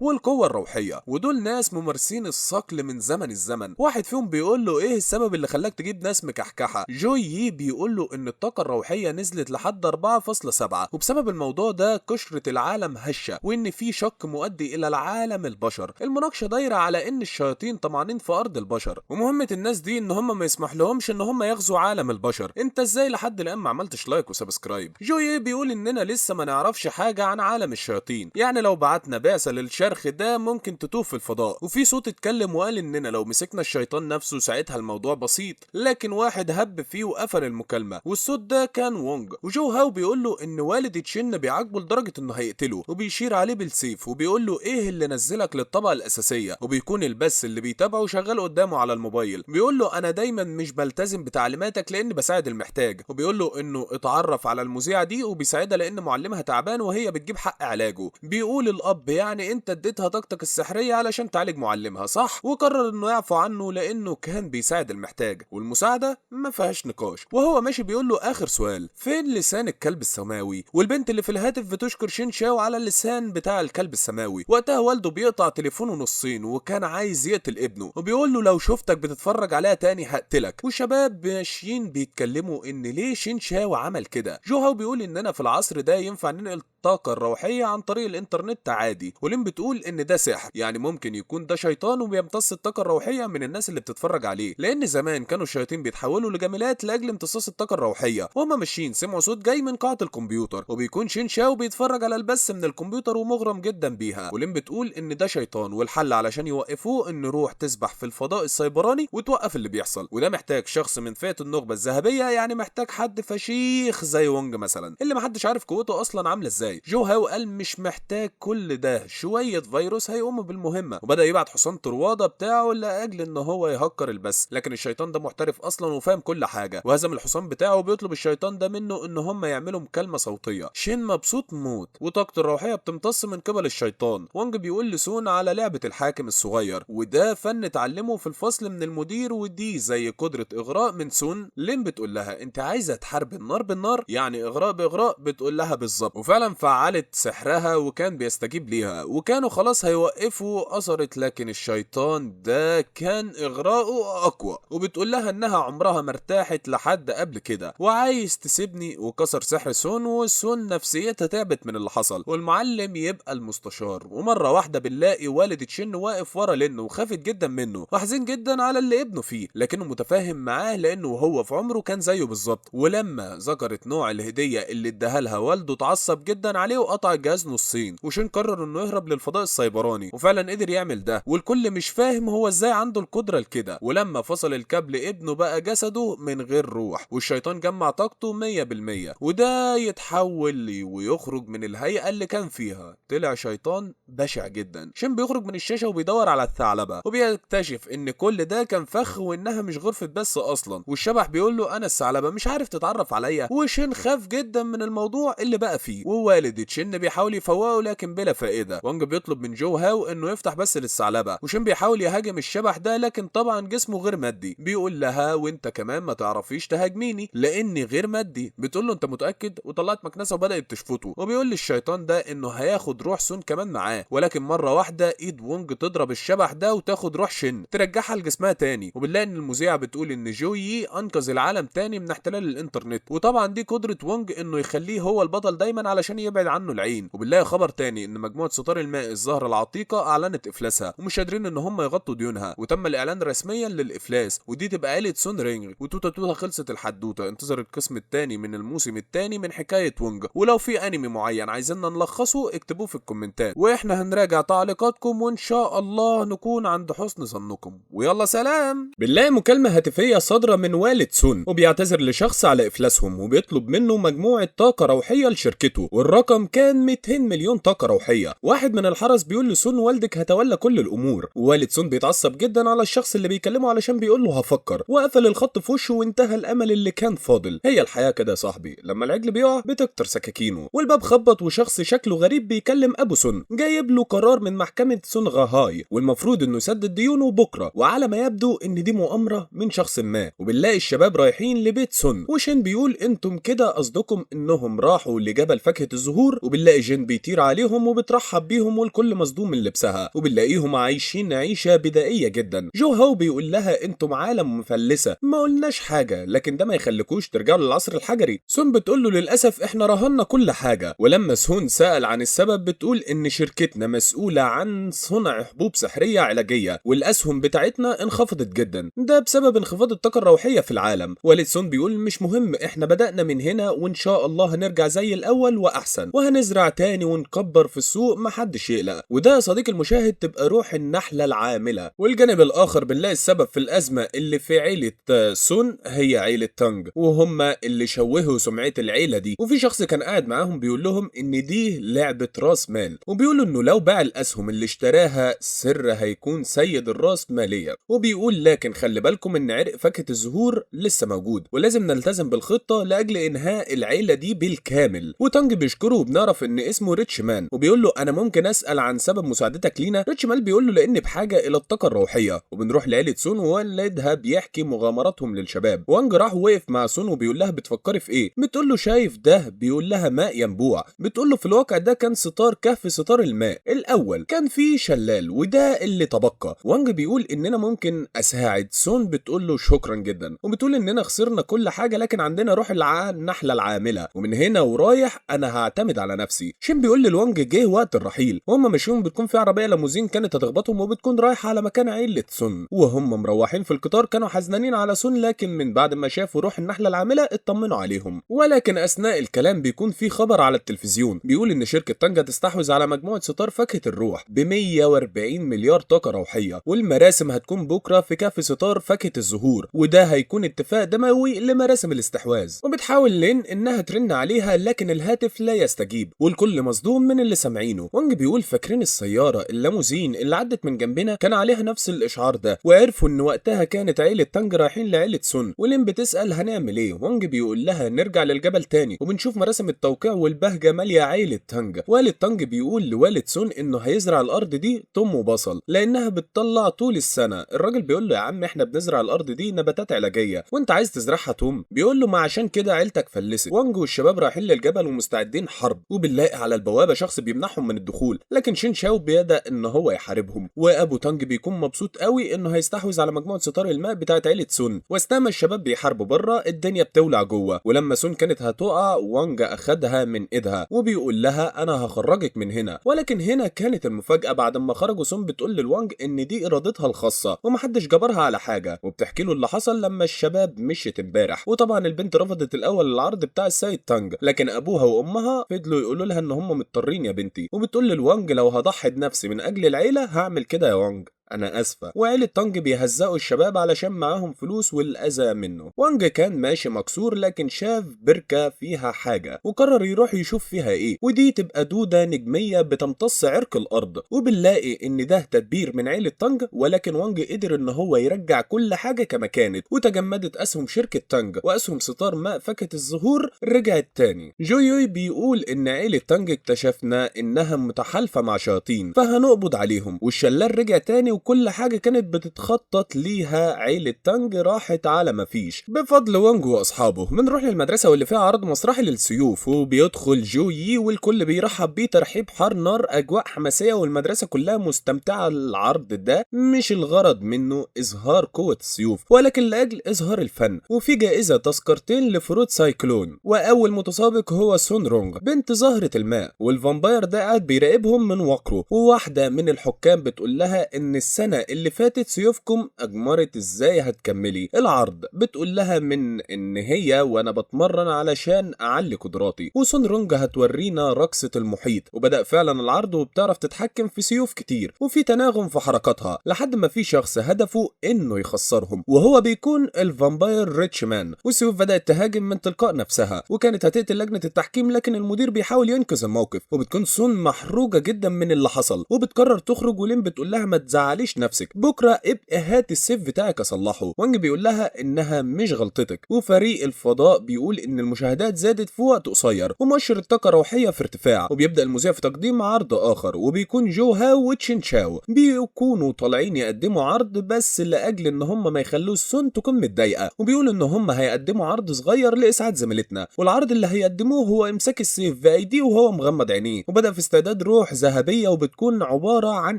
[SPEAKER 1] والقوة الروحية، ودول ناس ممارسين الصقل من زمن الزمن. واحد فيهم بيقول له ايه السبب اللي خلاك تجيب ناس مكحكحة. جوي بيقول له ان الطاقة الروحية نزلت لحد 4.7، وبسبب الموضوع ده قشرة العالم هشة، وان في شك مؤدي الى العالم البشر. المناقشة دايرة على ان الشياطين طمعانين في ارض البشر، ومهمة الناس دي ان هم ما يسمح لهمش ان هم يغزوا عالم البشر. انت ازاي لحد الان ما عملتش لايك وسبسكرايب؟ جوي بيقول اننا لسه ما نعرفش حاجة عن عالم الشياطين، يعني لو بعتنا بعثة للشرخ ده ممكن تتوه في الفضاء. وفي صوت اتكلم وقال اننا لو مسكنا الشيطان نفسه ساعتها الموضوع بسيط، لكن واحد هب فيه وقفل المكالمة، والصوت ده كان وونج. وجو هاو بيقول له ان والد تشين بيعاقبه لدرجة انه هيقتله، وبيشير عليه بالسيف وبيقول له ايه اللي نزلك للطبقة الاساسية. وبيكون البث اللي بيتابعه شغال قدامه على الموبايل. بيقول له انا دايما مش بلتزم بتعليماتك لان بساعد المحتاج، وبيقول له انه اتعرف على المذيعة دي وبيساعدها لان معلمها تعبان وهي بتجيب حق علاجه. بيقول الاب يعني انت اديتها طاقتك السحرية علشان تعالج معلمها صح، وقرر انه يعفو عنه لانه كان بيساعد المحتاج، والمساعدة ما فيهاش نقاش. وهو ماشي بيقول له اخر سؤال، فين لسان الكلب السماوي؟ والبنت اللي في الهاتف بتشكر شين شاو على اللسان بتاع الكلب السماوي. وقتها والده بيقطع تليفونه نصين وكان عايز يقتل ابنه، وبيقول له لو شفتك بتتفرج عليها تاني هقتلك. والشباب ماشيين بيتكلموا ان ليه شين شاو عمل كده. جو هاو بيقول اننا في العصر ده ينفع ننقل الطاقة الروحية عن طريق الانترنت عادي، ولين بتقول ان ده سحر، يعني ممكن يكون ده شيطان وبيمتص الطاقة الروحية من الناس اللي بتتفرج عليه، لان زمان كانوا الشياطين بيتحولوا لجميلات لاجل امتصاص الطاقة الروحية. وهم ماشيين سمعوا صوت جاي من قاعة الكمبيوتر، وبيكون شين شاو بيتفرج على البث من الكمبيوتر ومغرم جدا بيها. ولين بتقول ان ده شيطان، والحل علشان يوقفوه ان روح تسبح في الفضاء السيبراني وتوقف اللي بيحصل، وده محتاج شخص من فئة النخبة الذهبية، يعني محتاج حد فشيخ زي وونج مثلا اللي محدش عارف قوته اصلا عاملة ازاي. جو هاو قال مش محتاج كل ده، شوية فيروس هيقوموا بالمهمة، وبدأ يبعت حصان طروادة بتاعه لاجل ان هو يهكر البث. لكن الشيطان ده محترف اصلا وفاهم كل حاجة، وهزم الحصان بتاعه وبيطلب الشيطان ده منه ان هم يعملوا مكالمة صوتية. شين مبسوط موت وطاقته الروحية بتمتص من قبل الشيطان. وونج بيقول لسون على لعبة الحاكم الصغير، وده فن اتعلمه في الفصل من المدير، ودي زي قدرة اغراء من سون. لين بتقول لها انت عايزة تحارب النار بالنار، يعني اغراء باغراء. بتقول لها بالظبط، وفعلا فعلت سحرها وكان بيستجيب ليها، وكانوا خلاص هيوقفوا اثرت، لكن الشيطان ده كان اغراءه اقوى. وبتقول لها انها عمرها ما ارتاحت لحد قبل كده وعايز تسيبني، وكسر سحر سون، وسون نفسيتها تعبت من اللي حصل. والمعلم يبقى المستشار، ومره واحده بنلاقي والد تشين واقف ورا لينو وخافت جدا منه وحزين جدا على اللي ابنه فيه، لكنه متفاهم معاه لانه وهو في عمره كان زيه بالظبط. ولما ذكرت نوع الهديه اللي اداها لها والده اتعصب جدا عليه وقطع الجهاز نصين، وشين قرر انه يهرب للفضاء السيبراني، وفعلا قدر يعمل ده، والكل مش فاهم هو ازاي عنده القدره لكده. ولما فصل الكابل ابنه بقى جسده من غير روح، والشيطان جمع طاقته 100%، وده يتحول ويخرج من الهيئه اللي كان فيها. طلع شيطان بشع جدا. شين بيخرج من الشاشه وبيدور على الثعلبه، وبيكتشف ان كل ده كان فخ وانها مش غرفه بس اصلا. والشبح بيقول له انا الثعلبه مش عارف تتعرف عليا. وشين خاف جدا من الموضوع اللي بقى فيه، ووالد تشين بيحاول يفوقه لكن بلا فائده. وانج بيطلب من جو هاو انه يفتح بس للثعلبه، وشين بيحاول يهاجم الشبح ده لكن طبعا جسمه غير مادي. بيقول لها وانت كمان ما تعرفيش تهاجميني لاني غير مادي. بتقول له انت متاكد؟ وطلعت مكنسه وبدات تشفطه. وبيقول للشيطان ده انه هياخد روح سون كمان معاه، ولكن مره واحده ايد وونج تضرب الشبح ده وتاخد روح شين ترجعها لجسمها تاني. وبنلاقي ان المذيعه بتقول ان جوي انقذ العالم تاني من احتلال الانترنت، وطبعا دي قدره وونج انه يخليه هو البطل دايما علشان يبعد عنه العين. وبنلاقي خبر تاني ان مجموعه ستار الماء الزهره العتيقه اعلنت افلاسها ومش قادرين ان هم يغطوا ديونها، وتم الاعلان رسميا للافلاس. ودي تبقى عيله سون رينج. وتوتا توتا خلصت الحدوته. انتظر القسم الثاني من الموسم الثاني من حكايه وونج. ولو في انمي معين عايزيننا نلخصه اكتبوه في الكومنتات، واحنا هنراجع تعليقاتكم وان شاء الله نكون عند حسن ظنكم. ويلا سلام. بنلاقي مكالمه هاتفيه صادره من والد سون وبيعتذر لشخص على افلاسهم، وبيطلب منه مجموعه طاقه روحيه لشركته، والرقم كان 200 مليون طاقه روحية. واحد من الحرس بيقول لسون والدك هتولى كل الامور، ووالد سون بيتعصب جدا على الشخص اللي بيكلمه علشان بيقول له هفكر، وقفل الخط في وشه وانتهى الامل اللي كان فاضل. هي الحياة كده يا صاحبي، لما العجل بيقع بتكتر سكاكينه. والباب خبط وشخص شكله غريب بيكلم ابو سون، جايب له قرار من محكمة سون غاهاي والمفروض انه يسدد ديونه بكره، وعلى ما يبدو ان دي مؤامرة من شخص ما. وبنلاقي الشباب رايحين لبيت سون، وشين بيقول انتم كده قصدكم انهم راحوا لجبل فاكهة الزهور، وبنلاقي جين بيطير عليهم وبترحب بيهم والكل مصدوم من لبسها، وبنلاقيهم عايشين عيشة بدائية جدا. جو هاو بيقول لها انتم عالم مفلسة، ما قلناش حاجة، لكن ده ما يخليكوش ترجعوا للعصر الحجري. سون بتقول له للاسف احنا رهنا كل حاجة. ولما سون سأل عن السبب بتقول ان شركتنا مسؤولة عن صنع حبوب سحرية علاجية، والاسهم بتاعتنا انخفضت جدا، ده بسبب انخفاض الطاقة الروحية في العالم. والد سون بيقول مش مهم، احنا بدأنا من هنا وان شاء الله هنرجع زي الاول واحسن، وهنزرع تاني ونكبر في السوق، محدش يقلق. وده يا صديقي المشاهد تبقى روح النحلة العاملة. والجانب الاخر بنلاقي السبب في الازمة اللي في عيلة سون هي عيلة تانج، وهم اللي شوهوا سمعة العيلة دي. وفي شخص كان قاعد معاهم بيقول لهم ان دي لعبة راس مال، وبيقولوا انه لو باع الاسهم اللي اشتراها سر هيكون سيد الراس مالية. وبيقول لكن خلي بالكم ان عرق فاكهة الزهور لسه موجود، ولازم نلتزم بالخطة لاجل انهاء العيلة دي بالكامل. وتانج بيشكره وبنعرف ان اسمه ريتش مان، وبيقول له انا ممكن اسال عن سبب مساعدتك لينا. ريتش مان بيقول له لاني بحاجة الى الطاقة الروحية. وبنروح لعيلة سون ووالدها بيحكي مغامراتهم للشباب. وانج راح وقف مع سون وبيقول لها بتفكري في ايه؟ بتقول له شايف ده؟ بيقول لها ماء ينبوع. بتقول له في الواقع ده كان ستار كهف ستار الماء الاول، كان فيه شلال وده اللي تبقى. وانج بيقول اننا ممكن اساعد. سون بتقول له شكرا جدا، وبتقول اننا خسرنا كل حاجه لكن عندنا روح النحله العامله، ومن هنا ورايح انا هعتمد على نفسي. شين بيقول لوانج جه وقت الرحيل، وهم ماشيين بتكون في عربيه ليموزين كانت هتخبطهم وبتكون رايحه على مكان عيله سون. وهم مروحين في القطار كانوا حزنانين على سون، لكن من بعد ما شافوا روح النحله العامله اطمنوا عليهم. ولكن اثناء الكلام بيكون في خبر على التلفزيون بيقول ان شركه تانجا تستحوذ على مجموعه ستار فاكهه الروح ب 140 مليار طاقه روحيه، والمراسم هتكون بكره في كهف ستار فاكهة الزهور، وده هيكون اتفاق دموي لمراسم الاستحواذ. وبتحاول لين انها ترن عليها لكن الهاتف لا يستجيب، والكل مصدوم من اللي سامعينه. وانج بيقول فاكرين السيارة الليموزين اللي عدت من جنبنا كان عليها نفس الاشعار ده، وعرفوا ان وقتها كانت عيلة تانج رايحين لعيلة سون. ولين بتسأل هنعمل ايه؟ وانج بيقول لها نرجع للجبل تاني، وبنشوف مراسم التوقيع والبهجة مالية عيلة تانج. والد تانج بيقول لوالد سون انه هيزرع الارض دي توم وبصل لانها بتطلع طول السنة. الراجل بيقول له يا عم احنا بنزرع الارض دي نباتات علاجيه وانت عايز تزرعها توم. بيقول له ما عشان كده عيلتك فلست. وانج والشباب رايحين للجبل ومستعدين حرب، وبنلاقي على البوابه شخص بيمنعهم من الدخول، لكن شين شاو بيبدا ان هو يحاربهم. وابو تانج بيكون مبسوط قوي انه هيستحوذ على مجموعه ستار الماء بتاعه عيله سون. واثناء ما الشباب بيحاربوا بره الدنيا بتولع جوه، ولما سون كانت هتقع وانج اخدها من ايدها وبيقول لها انا هخرجك من هنا. ولكن هنا كانت المفاجاه، بعد ما خرجوا سون بتقول لوانج ان دي ارادتها الخاصه ومحدش جبرها على حاجه، وبتحكي له اللي حصل لما الشباب مشيت امبارح. وطبعا البنت رفضت الاول العرض بتاع السيد تانج، لكن ابوها وامها فضلوا يقولوا لها ان هم مضطرين يا بنتي. وبتقول لوانج لو هضحي بنفسي من اجل العيله هعمل كده يا وانج، انا اسفه. وعيلة تانج بيهزقوا الشباب علشان معاهم فلوس والاذى منه. وانج كان ماشي مكسور لكن شاف بركه فيها حاجه وقرر يروح يشوف فيها ايه، ودي تبقى دوده نجميه بتمتص عرق الارض. وبنلاقي ان ده تدبير من عيلة تانج، ولكن وانج قدر ان هو يرجع كل حاجه كما كانت، وتجمدت اسهم شركه تانج واسهم ستار ماء فاكهة الزهور رجعت تاني. جويوي بيقول ان عيلة تانج اكتشفنا انها متحالفه مع شياطين فهنقبض عليهم، والشلال رجع تاني وكل حاجة كانت بتتخطط ليها عيلة تانج راحت على مفيش بفضل وانج واصحابه. بنروح للمدرسة واللي فيها عرض مسرحي للسيوف، وبيدخل جو يي والكل بيرحب بيه ترحيب حار نار، اجواء حماسية والمدرسة كلها مستمتعة. العرض ده مش الغرض منه اظهار قوة السيوف ولكن لاجل اظهار الفن، وفي جائزة تذكرتين لفروت سايكلون، واول متسابق هو سون رونغ بنت زهرة الماء، والفامباير ده قاعد بيراقبهم من وقره. وواحدة من الحكام بتقول لها ان السنة اللي فاتت سيوفكم أجمرت إزاي هتكملي العرض. بتقول لها من إن هي وأنا بتمرن علشان أعلي قدراتي، وسون رونج هتورينا رقصة المحيط. وبدأ فعلا العرض وبتعرف تتحكم في سيوف كتير وفي تناغم في حركاتها لحد ما في شخص هدفه إنه يخسرهم، وهو بيكون الفامباير ريتش مان. والسيوف بدأت تهاجم من تلقاء نفسها وكانت هتقتل لجنة التحكيم، لكن المدير بيحاول ينقذ الموقف. وبتكون سون محروجة جدا من اللي حصل وبتقرر تخرج، ولين بتقول لها ما تزعليش نفسك، بكره ابقى هات السيف بتاعك اصلحه. وانج بيقول لها انها مش غلطتك. وفريق الفضاء بيقول ان المشاهدات زادت في وقت قصير ومؤشر الطاقه الروحيه في ارتفاع. وبيبدا المذيع في تقديم عرض اخر، وبيكون جو هاو وتشين شاو بيكونوا طالعين يقدموا عرض بس لاجل ان هم ما يخلوش سون تكون متضايقه. وبيقولوا ان هم هيقدموا عرض صغير لاسعاد زميلتنا، والعرض اللي هيقدموه هو امساك السيف بايديه وهو مغمض عينيه. وبدا في استعداد روح ذهبيه وبتكون عباره عن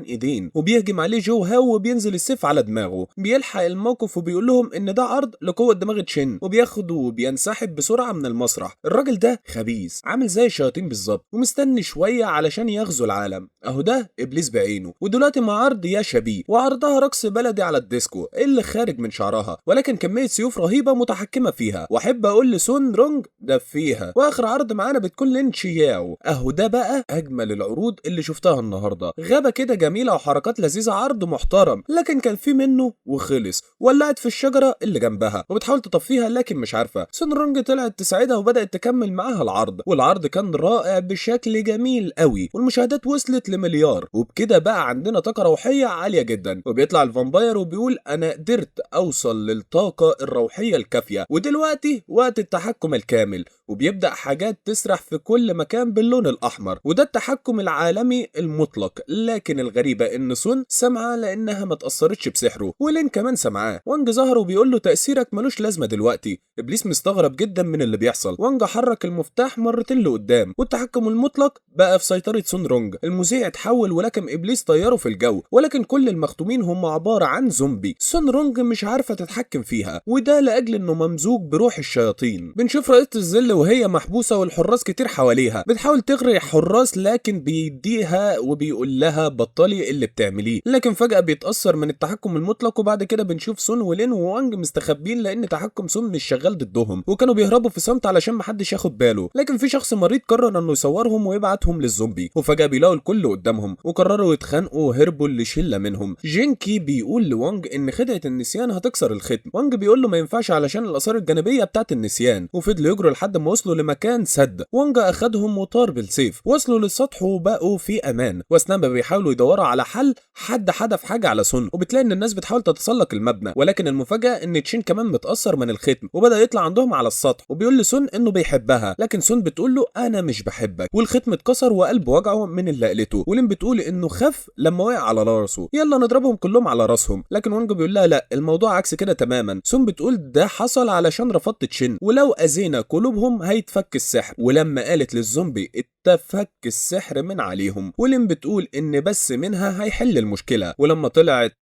[SPEAKER 1] ايدين، وبيهجم عليه جو هاو وبينزل السيف على دماغه. بيلحق الموقف وبيقول لهم ان ده عرض لقوه دماغ تشين، وبياخده وبينسحب بسرعه من المسرح. الراجل ده خبيث عامل زي الشياطين بالظبط، ومستني شويه علشان يغزو العالم. اهو ده ابليس بعينه. ودلوقتي مع عرض يا شبيه، وعرضها رقص بلدي على الديسكو اللي خارج من شعرها، ولكن كميه سيوف رهيبه متحكمه فيها. واحب اقول لسون رونج ده فيها. واخر عرض معانا بتكون لين شياو. اهو ده بقى اجمل العروض اللي شفتها النهارده. غابه كده جميله وحركات لذيذه، عرض محترم، لكن كان في منه وخلص. ولعت في الشجره اللي جنبها وبتحاول تطفيها لكن مش عارفه. سون رونج طلعت تساعدها وبدات تكمل معاها العرض، والعرض كان رائع بشكل جميل قوي، والمشاهدات وصلت لمليار. وبكده بقى عندنا طاقه روحيه عاليه جدا. وبيطلع الفامباير وبيقول انا قدرت اوصل للطاقه الروحيه الكافيه، ودلوقتي وقت التحكم الكامل. وبيبدا حاجات تسرح في كل مكان باللون الاحمر، وده التحكم العالمي المطلق. لكن الغريبه ان سون سامعه لانها ما تاثرتش بسحره، ولين كمان سامعاه. وانج ظهر وبيقول له تاثيرك ملوش لازمه دلوقتي. ابليس مستغرب جدا من اللي بيحصل. وانج حرك المفتاح مرتين لقدام، والتحكم المطلق بقى في سيطره سون رونج. المذيع اتحول ولكن ابليس طيره في الجو، ولكن كل المختومين هم عباره عن زومبي. سون رونج مش عارفه تتحكم فيها، وده لاجل انه ممزوج بروح الشياطين. بنشوف رئيسه الظل وهي محبوسه والحراس كتير حواليها، بتحاول تغري حراس لكن بيديها وبيقول لها بطلي اللي بتعمليه. لكن فجاه بيتاثر من التحكم المطلق. وبعد كده بنشوف سون ولين ووانج مستخبين لان تحكم سون مش شغال ضدهم، وكانوا بيهربوا في صمت علشان محدش ياخد باله. لكن في شخص مريض قرر انه يصورهم ويبعتهم للزومبي، وفجاه بيلاقوا الكل قدامهم وقرروا يتخانقوا وهربوا لشله منهم. جينكي بيقول لوانج ان خدعه النسيان هتكسر الختم. وانج بيقول له ما ينفعش علشان الاثار الجانبيه بتاعت النسيان. وفضلوا يجروا لحد ما وصلوا لمكان سد. وانج اخدهم وطار بالسيف. وصلوا للسطح وبقوا في امان، واثناء ما بيحاولوا يدوروا على حل حد حدف حاجه على سون. وبتلاقي ان الناس بتحاول تتسلق المبنى، ولكن المفاجاه ان تشين كمان متاثر من الختم وبدا يطلع عندهم على السطح. وبيقول لسون انه بيحبها، لكن سون بتقول له انا مش بحبك. والختم اتكسر وقلبه وجعه من اللي قالته. ولين بتقول انه خف لما وقع على راسه. يلا نضربهم كلهم على راسهم. لكن وانج بيقول لها لا، الموضوع عكس كده تماما. سون بتقول ده حصل علشان رفضت تشين، ولو اذينا قلوبهم هيتفك السحر. ولما قالت للزومبي اتفك السحر من عليهم. ولين بتقول ان بس منها هيحل المشكله. ولما طلعت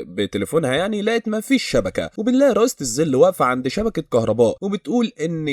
[SPEAKER 1] بتليفونها يعني لقيت ما فيش شبكه. وبنلاقي رئيسة الظل واقفه عند شبكه كهرباء، وبتقول ان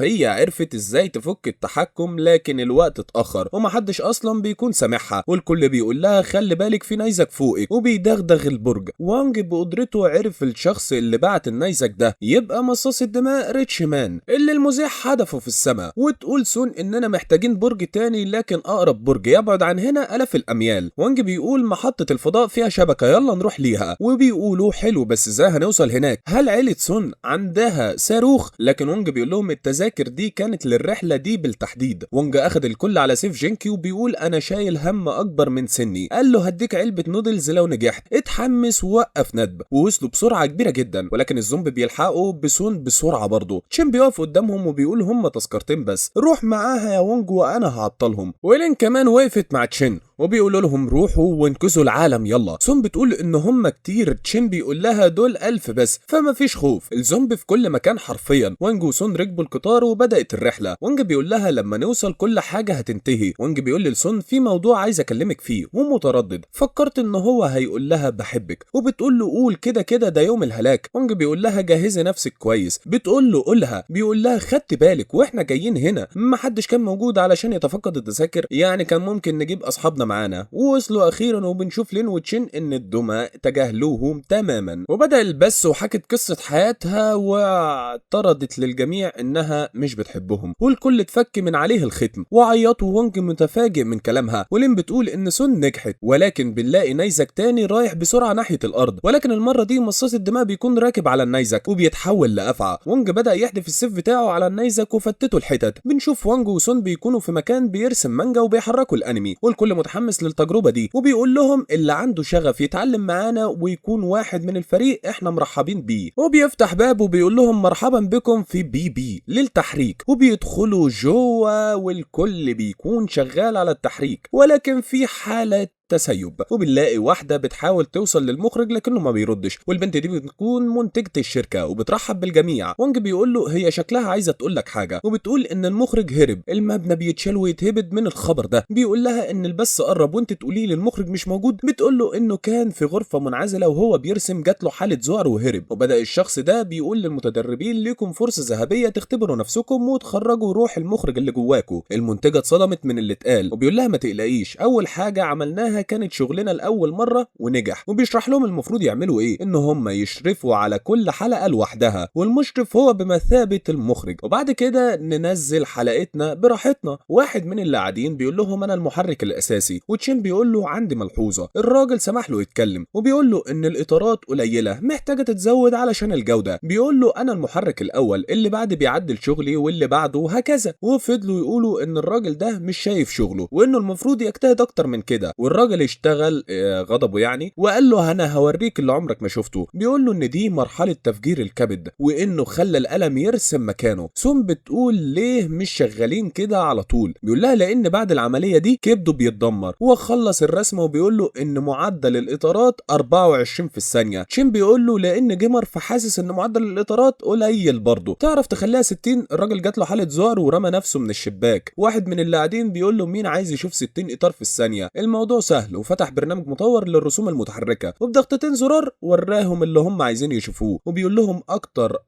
[SPEAKER 1] هي عرفت ازاي تفك التحكم لكن الوقت اتاخر ومحدش اصلا بيكون سامعها. والكل بيقول لها خلي بالك في نيزك فوقك، وبيدغدغ البرج. وانج بقدرته عرف الشخص اللي بعت النيزك ده يبقى مصاص الدماء ريتش مان اللي المذيع حدفه في السماء. وتقول سون اننا محتاجين برج تاني، لكن اقرب برج يبعد عن هنا الاف الاميال. وانج بيقول محطه الفضاء فيها شبكه، يلا نروح ليها. وبيقولوا حلو بس ازاي هنوصل هناك؟ هل عيله سون عندها صاروخ؟ لكن وانج بيقول لهم التذاكر دي كانت للرحله دي بالتحديد. وانج اخد الكل على سيف جينكي وبيقول انا شايل هم اكبر من سني. قال له هديك علبه نودلز لو نجحت. اتحمس ووقف ندب، ووصلوا بسرعه كبيره جدا. ولكن الزومبي بيلحقوا بسون بسرعه برضه. تشين بيقف قدامهم وبيقول هم تذكرتين بس، روح معاها يا وانج وانا هعطلهم. ويلين كمان وقفت مع تشين وبيقولوا لهم روحوا وانقذوا العالم يلا. سون بتقول ان هم كتير. تشين بيقول لها دول 1000 بس، فما فيش خوف. الزومبي في كل مكان حرفيا. وانج وسون ركبوا القطار وبدات الرحله. وانج بيقول لها لما نوصل كل حاجه هتنتهي. وانج بيقول لسون في موضوع عايز اكلمك فيه ومتردد. فكرت ان هو هيقول لها بحبك، وبتقول له قول كده كده ده يوم الهلاك. وانج بيقول لها جهزي نفسك كويس. بتقول له قولها. بيقول لها خدت بالك واحنا جايين هنا ما حدش كان موجود علشان يتفقد التذاكر، يعني كان ممكن نجيب اصحابنا خلصنا معانا ووصلوا اخيرا، وبنشوف لين وتشين ان الدمى تجاهلوهم تماما، وبدأ البث وحكت قصة حياتها واعترضت للجميع انها مش بتحبهم، والكل اتفك من عليه الختم وعيطوا. وونج متفاجئ من كلامها، ولين بتقول ان سون نجحت، ولكن بنلاقي نيزك تاني رايح بسرعة ناحية الارض، ولكن المرة دي مصاص الدماء بيكون راكب على النيزك وبيتحول لأفعى. وونج بدأ يحدف السيف بتاعه على النيزك وفتته الحتت. بنشوف وونج وسون بيكونوا في مكان بيرسم مانجا وبيحركوا الانمي، والكل متحمس للتجربة دي، وبيقول لهم اللي عنده شغف يتعلم معانا ويكون واحد من الفريق احنا مرحبين بيه. وبيفتح باب وبيقول لهم مرحبا بكم في بي للتحريك، وبيدخلوا جوه والكل بيكون شغال على التحريك، ولكن في حالة تسيب. وبنلاقي واحدة بتحاول توصل للمخرج لكنه ما بيردش، والبنت دي بتكون منتجة الشركة وبترحب بالجميع. وونج بيقول له هي شكلها عايزة تقول لك حاجة، وبتقول ان المخرج هرب، المبنى بيتشال ويتهبد من الخبر ده. بيقول لها ان البث قرب وانت تقولي لي المخرج مش موجود. بتقول له انه كان في غرفة منعزلة وهو بيرسم جات له حالة ذعر وهرب. وبدأ الشخص ده بيقول للمتدربين ليكم فرصة ذهبية تختبروا نفسكم وتخرجوا روح المخرج اللي جواكوا. المنتجة اتصدمت من اللي اتقال، وبيقول لها ما تقلقيش، اول حاجة عملناها كانت شغلنا لأول مرة ونجح. وبيشرح لهم المفروض يعملوا ايه، ان هم يشرفوا على كل حلقة لوحدها، والمشرف هو بمثابة المخرج، وبعد كده ننزل حلقتنا براحتنا. واحد من اللي قاعدين بيقول لهم انا المحرك الاساسي، وتشين بيقول له عندي ملحوظة. الراجل سمح له يتكلم وبيقول له ان الاطارات قليلة محتاجة تتزود علشان الجودة. بيقول له انا المحرك الاول، اللي بعد بيعدل شغلي واللي بعده هكذا. وفضلوا يقولوا ان الراجل ده مش شايف شغله وانه المفروض يجتهد اكتر من كده. والراجل اشتغل غضبه يعني، وقال له انا هوريك اللي عمرك ما شفته. بيقول له ان دي مرحلة تفجير الكبد وانه خلى القلم يرسم مكانه. سون بتقول ليه مش شغالين كده على طول. بيقول لها لان بعد العملية دي كبده بيتدمر. وخلص الرسمة وبيقول له ان معدل الاطارات 24 في الثانية. شين بيقول له لان جيمر فحاسس ان معدل الاطارات قليل برضه، تعرف تخليها 60؟ الراجل جات له حالة ذعر ورمى نفسه من الشباك. واحد من اللي قاعدين بيقول له مين عايز يشوف 60 اطار في الثانية؟ الموضوع سهل، وفتح برنامج مطور للرسوم المتحركة وبضغطتين زرار وراهم اللي هم عايزين يشوفوه. وبيقول لهم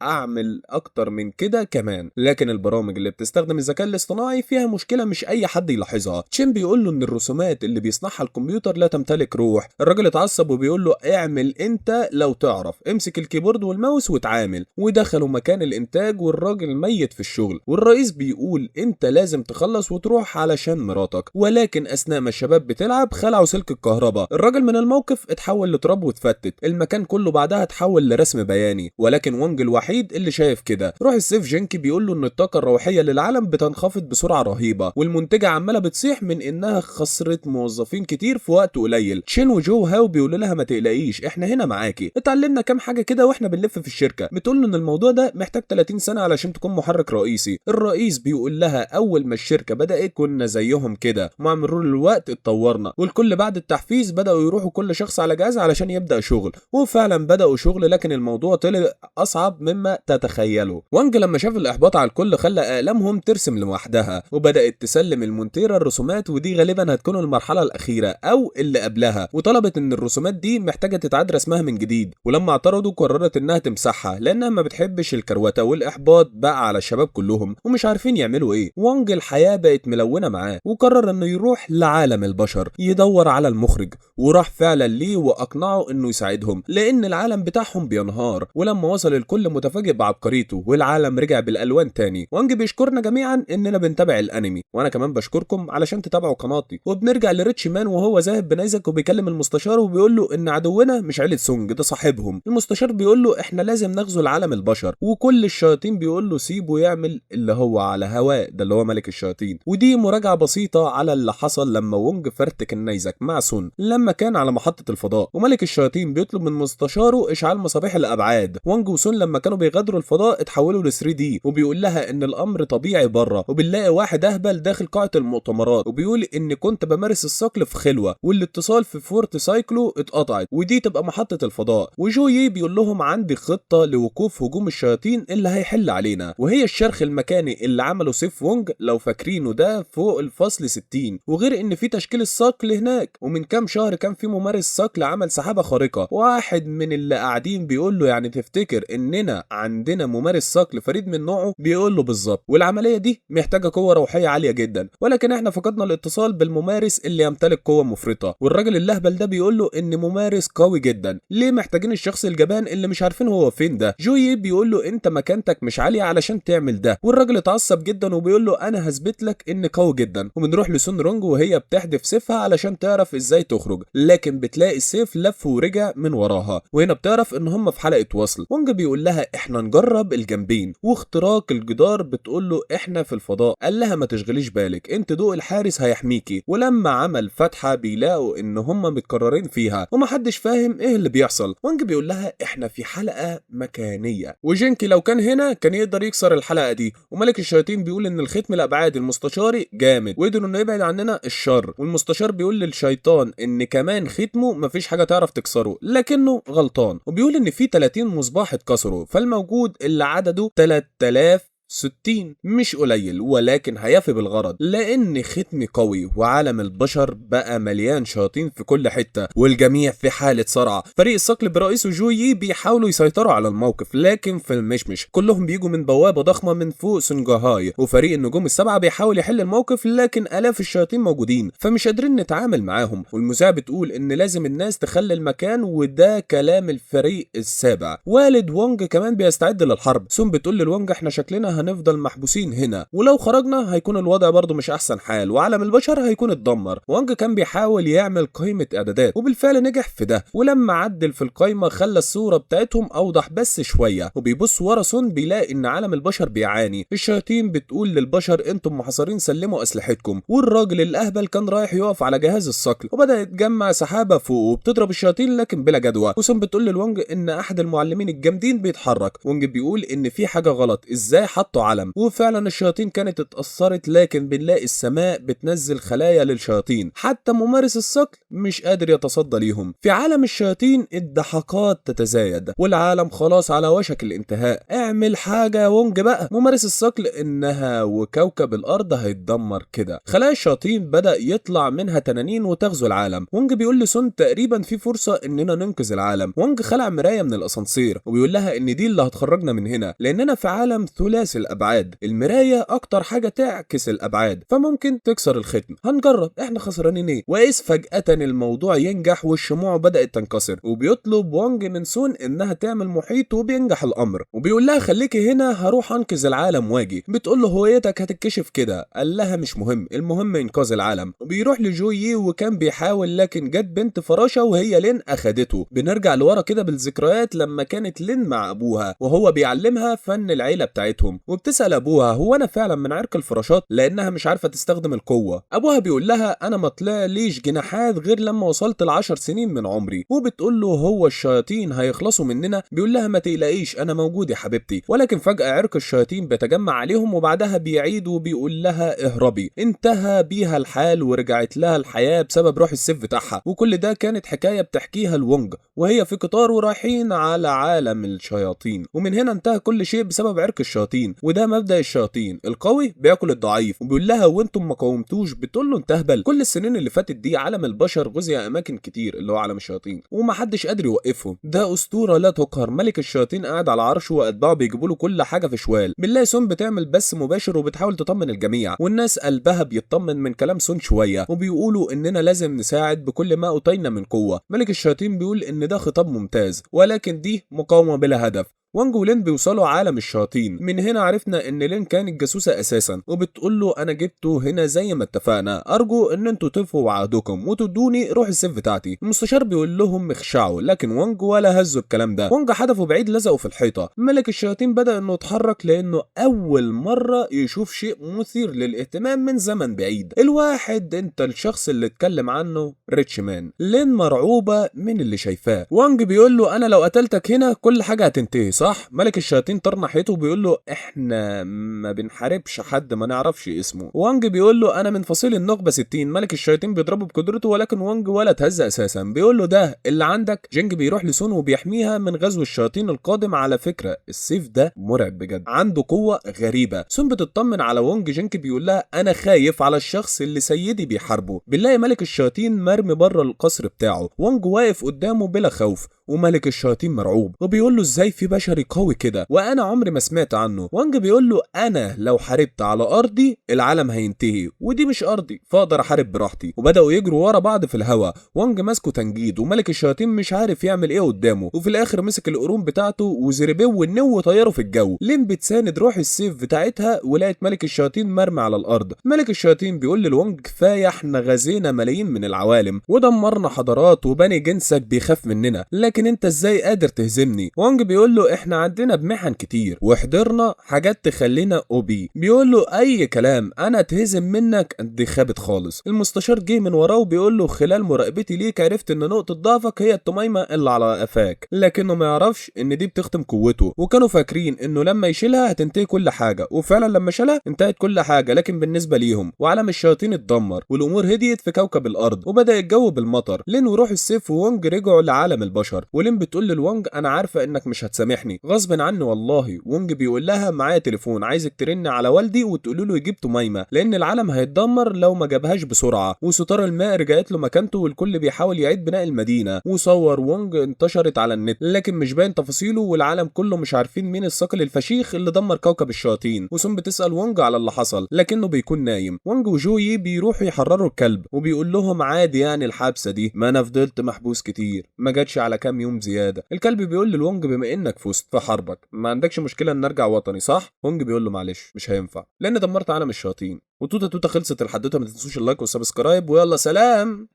[SPEAKER 1] اعمل اكتر من كده كمان، لكن البرامج اللي بتستخدم الذكاء الاصطناعي فيها مشكلة مش اي حد يلاحظها. تشين بيقول له ان الرسومات اللي بيصنعها الكمبيوتر لا تمتلك روح. الراجل اتعصب وبيقول له اعمل انت لو تعرف، امسك الكيبورد والماوس واتعامل. ودخلوا مكان الانتاج والراجل ميت في الشغل، والرئيس بيقول انت لازم تخلص وتروح علشان مراتك. ولكن اثناء ما الشباب بتلعب خلعوا سلك الكهرباء. الراجل من الموقف اتحول لتراب واتفتت. المكان كله بعدها اتحول لرسم بياني، ولكن وونج الوحيد اللي شايف كده. روح السيف جينكي بيقول له ان الطاقه الروحيه للعالم بتنخفض بسرعه رهيبه، والمنتجه عماله بتصيح من انها خسرت موظفين كتير في وقت قليل. تشين وجو هاو بيقولوا لها ما تقلقيش احنا هنا معاكي، اتعلمنا كام حاجه كده واحنا بنلف في الشركه. بتقول له ان الموضوع ده محتاج 30 سنه علشان تكون محرك رئيسي. الرئيس بيقول لها اول ما الشركه بدات كنا زيهم كده، مع مرور الوقت اتطورنا، والكل بعد التحفيز بداوا يروحوا كل شخص على جهاز علشان يبدا شغل. وفعلا بداوا شغل، لكن الموضوع طلع اصعب مما تتخيلوا. وانج لما شاف الاحباط على الكل خلى اقلامهم ترسم لوحدها، وبدات تسلم المونتيرة الرسومات، ودي غالبا هتكون المرحله الاخيره او اللي قبلها. وطلبت ان الرسومات دي محتاجه تتعاد رسمها من جديد، ولما اعترضوا قررت انها تمسحها لانها ما بتحبش الكروته. والاحباط بقى على الشباب كلهم ومش عارفين يعملوا ايه. وانج الحياه بقت ملونه معاه، وقرر انه يروح لعالم البشر يدور على المخرج. وراح فعلا ليه واقنعه انه يساعدهم لان العالم بتاعهم بينهار. ولما وصل الكل متفاجئ بعبقريته والعالم رجع بالالوان تاني. وانج بيشكرنا جميعا اننا بنتابع الانمي، وانا كمان بشكركم علشان تتابعوا قناتي. وبنرجع لريتش مان وهو ذاهب بنيزك وبيكلم المستشار وبيقول له ان عدونا مش عيله سونج، ده صاحبهم. المستشار بيقول له احنا لازم نغزو العالم البشر، وكل الشياطين بيقول له سيبه يعمل اللي هو على هواه، ده اللي هو ملك الشياطين. ودي مراجعه بسيطه على اللي حصل لما وونج فرتك النيزك مع سون لما كان على محطه الفضاء. وملك الشياطين بيطلب من مستشاره اشعال مصابيح الابعاد. وونج وسون لما كانوا بيغادروا الفضاء اتحولوا ل 3 دي، وبيقول لها ان الامر طبيعي بره. وبنلاقي واحد اهبل داخل قاعه المؤتمرات وبيقول ان كنت بمارس الصقل في خلوه، والاتصال في فورت سايكلو اتقطعت، ودي تبقى محطه الفضاء. وجوي بيقول لهم عندي خطه لوقوف هجوم الشياطين اللي هيحل علينا، وهي الشرخ المكاني اللي عمله سيف وونج لو فاكرينه ده فوق الفصل 60. وغير ان في تشكيل الصقل هناك هناك. ومن كام شهر كان في ممارس صقل عمل سحابة خارقة، واحد من اللي قاعدين بيقول له يعني تفتكر اننا عندنا ممارس صقل فريد من نوعه؟ بيقول له بالظبط، والعملية دي محتاجة قوة روحية عالية جدا، ولكن احنا فقدنا الاتصال بالممارس اللي يمتلك قوة مفرطة. والراجل اللهبل ده بيقول له ان ممارس قوي جدا، ليه محتاجين الشخص الجبان اللي مش عارفين هو فين ده؟ جوي بيقول له انت مكانتك مش عالية علشان تعمل ده. والراجل اتعصب جدا وبيقول له انا هثبت لك ان قوي جدا. وبنروح لسون رونج وهي بتحدف سيفها علشان تعرف ازاي تخرج، لكن بتلاقي السيف لف ورجع من وراها، وهنا بتعرف ان هم في حلقة وصل. وونج بيقول لها احنا نجرب الجنبين واختراق الجدار، بتقول له احنا في الفضاء. قال لها ما تشغليش بالك، انت ضوء الحارس هيحميكي. ولما عمل فتحة بيلاقوا ان هم متكررين فيها ومحدش فاهم ايه اللي بيحصل. وونج بيقول لها احنا في حلقة مكانية، وجينكي لو كان هنا كان يقدر يكسر الحلقة دي. وملك الشياطين بيقول ان الختم الابعاد المستشاري جامد وقدر انه يبعد عننا الشر. والمستشار بيقول للشيطان ان كمان ختمه مفيش حاجة تعرف تكسره، لكنه غلطان. وبيقول ان في 30 مصباح اتكسروا، فالموجود اللي عدده 3060 مش قليل، ولكن هيفي بالغرض لان ختمي قوي وعالم البشر بقى مليان شياطين في كل حته والجميع في حاله صرع. فريق الصقل برئيسه جوي بيحاولوا يسيطروا على الموقف، لكن في المشمش كلهم بيجوا من بوابه ضخمه من فوق سنجهاي. وفريق النجوم السبعه بيحاول يحل الموقف، لكن الاف الشياطين موجودين فمش قادرين نتعامل معاهم. والمذيعه بتقول ان لازم الناس تخلي المكان، وده كلام الفريق السابع. والد وونج كمان بيستعد للحرب. سون بتقول للونج احنا شكلنا هنفضل محبوسين هنا، ولو خرجنا هيكون الوضع برضه مش احسن حال وعالم البشر هيكون اتدمر. وانج كان بيحاول يعمل قائمة اعدادات وبالفعل نجح في ده، ولما عدل في القائمة خلى الصورة بتاعتهم اوضح بس شوية. وبيبص ورا سون بيلاقي ان عالم البشر بيعاني. الشياطين بتقول للبشر انتم محاصرين سلموا اسلحتكم. والراجل الاهبل كان رايح يقف على جهاز الصقل وبدأ يتجمع سحابة فوق وبتضرب الشياطين لكن بلا جدوى. وسون بتقول للونج ان احد المعلمين الجامدين بيتحرك. وونج بيقول ان في حاجة غلط، ازاي حطوا علم؟ وفعلا الشياطين كانت اتأثرت، لكن بنلاقي السماء بتنزل خلايا للشياطين، حتى ممارس الصقل مش قادر يتصدى ليهم. في عالم الشياطين الضحكات تتزايد والعالم خلاص على وشك الانتهاء. اعمل حاجة يا وونج بقى. ممارس الصقل انها وكوكب الارض هيتدمر كده. خلايا الشياطين بدأ يطلع منها تنانين وتغزو العالم. وونج بيقول لسون تقريبا في فرصة اننا ننقذ العالم. وونج خلع مراية من الاسانسير وبيقول لها ان دي اللي هتخرجنا من هنا، لاننا في عالم ثلاثي الابعاد. المراية اكتر حاجة تعكس الابعاد فممكن تكسر الختم. هنجرب، احنا خسرانين ايه؟ واذ فجأة الموضوع ينجح والشموع بدأت تنكسر. وبيطلب وونج من سون انها تعمل محيط وبينجح الامر. وبيقول لها خليكي هنا هروح انقذ العالم واجي. بتقول له هويتك هتتكشف كده. قال لها مش مهم، المهم انقاذ العالم. وبيروح لجوي وكان بيحاول لكن جت بنت فراشة وهي لين اخدته. بنرجع لورا كده بالذكريات لما كانت لين مع ابوها وهو بيعلمها فن العيلة بتاعتهم. وبتسأل ابوها هو انا فعلا من عرق الفراشات، لانها مش عارفة تستخدم القوة. ابوها بيقول لها انا ما طلعليش جناحات غير لما وصلت ل10 سنين من عمري. وبتقول له هو الشياطين هيخلصوا مننا؟ بيقول لها ما تقلقيش انا موجود يا حبيبتي. ولكن فجأة عرق الشياطين بيتجمع عليهم وبعدها بيعيد وبيقول لها اهربي. انتهى بيها الحال ورجعت لها الحياة بسبب روح السيف بتاعها. وكل ده كانت حكاية بتحكيها لوونج وهي في قطار ورايحين على عالم الشياطين. ومن هنا انتهى كل شيء بسبب عرق الشياطين، وده مبدأ الشياطين، القوي بياكل الضعيف. وبيقول لها وانتم ما قاومتوش؟ بتقول له انت اهبل، كل السنين اللي فاتت دي عالم البشر غزي اماكن كتير اللي هو عالم الشياطين ومحدش قادر يوقفهم. ده اسطوره لا تقهر. ملك الشياطين قاعد على عرشه واتباعه بيجيبوا له كل حاجه في شوال. بنلاقي سون بتعمل بث مباشر وبتحاول تطمن الجميع، والناس قلبها بيطمن من كلام سون شويه. وبيقولوا اننا لازم نساعد بكل ما اوتينا من قوه. ملك الشياطين بيقول ان ده خطاب ممتاز ولكن دي مقاومه بلا هدف. وانج ولين بيوصلوا عالم الشياطين. من هنا عرفنا ان لين كانت جاسوسه اساسا، وبتقول له انا جبته هنا زي ما اتفقنا، ارجو ان انتوا تفوا وعدكم وتدوني روح السيف بتاعتي. المستشار بيقول لهم اخشعوا، لكن وانج ولا هزوا الكلام ده. وانج حدفه بعيد لزقه في الحيطه. ملك الشياطين بدا انه يتحرك لانه اول مره يشوف شيء مثير للاهتمام من زمن بعيد. الواحد انت الشخص اللي اتكلم عنه ريتش مان. لين مرعوبه من اللي شايفاه. وانج بيقول له انا لو قتلتك هنا كل حاجه هتنتهي صح؟ صح؟ ملك الشياطين طار ناحيته وبيقول له احنا ما بنحاربش حد ما نعرفش اسمه. وانج بيقول له انا من فصيل النخبه 60. ملك الشياطين بيضربه بقدرته ولكن وانج ولا اتهز اساسا. بيقول له ده اللي عندك. جينج بيروح لسون وبيحميها من غزو الشياطين القادم. على فكره السيف ده مرعب بجد، عنده قوه غريبه. سون بتطمن على وانج. جينج بيقول لها انا خايف على الشخص اللي سيدي بيحاربه. بنلاقي ملك الشياطين مرمي بره القصر بتاعه. وانج واقف قدامه بلا خوف وملك الشياطين مرعوب وبيقول له ازاي في بشري قوي كده وانا عمري ما سمعت عنه. وانج بيقول له انا لو حاربت على ارضي العالم هينتهي ودي مش ارضي فاقدر احارب براحتي. وبداوا يجروا ورا بعض في الهوا. وانج ماسكه تنجيد وملك الشياطين مش عارف يعمل ايه قدامه. وفي الاخر مسك القرون بتاعته وزربيه والنو وطيره في الجو. لين بتساند روح السيف بتاعتها ولقت ملك الشياطين مرمي على الارض. ملك الشياطين بيقول للوانج كفايه احنا غزينا ملايين من العوالم ودمرنا حضارات وبني جنسك بيخاف مننا لكن انت ازاي قادر تهزمني. وانج بيقول له احنا عندنا بمحن كتير وحضرنا حاجات تخلينا اوبي. بيقول له اي كلام انا اتهزم منك دي خابت خالص. المستشار جه من وراه وبيقول له خلال مراقبتي ليك عرفت ان نقطه ضعفك هي التميمه اللي على قفاك لكنه ما يعرفش ان دي بتختم قوته. وكانوا فاكرين انه لما يشيلها هتنتهي كل حاجه وفعلا لما شالها انتهت كل حاجه لكن بالنسبه ليهم وعالم الشياطين اتدمر والامور هديت في كوكب الارض وبدا الجو بالمطر. لين وروح السيف وونج رجعوا لعالم البشر. ولين بتقول للوانج انا عارفه انك مش هتسامحني غصب عني والله. وونج بيقول لها معايا تليفون عايزك ترن على والدي وتقولي له يجيب تميمه لان العالم هيتدمر لو ما جابهاش بسرعه. وستار الماء رجعت له مكانته والكل بيحاول يعيد بناء المدينه. وصور وونج انتشرت على النت لكن مش باين تفاصيله والعالم كله مش عارفين مين الثقل الفشيخ اللي دمر كوكب الشياطين. وسون بتسال وونج على اللي حصل لكنه بيكون نايم. وونج وجوي بيروحوا يحرروا الكلب وبيقول لهم عادي يعني الحبسه دي ما انا فضلت محبوس كتير ما جاتش على كام يوم زياده. الكلب بيقول للونج بما انك فزت في حربك ما عندكش مشكله ان ارجع وطني صح؟ وونج بيقول له معلش مش هينفع لان دمرت عالم الشياطين. وتوته توته خلصت الحدوته. ما تنسوش اللايك والسبسكرايب ويلا سلام.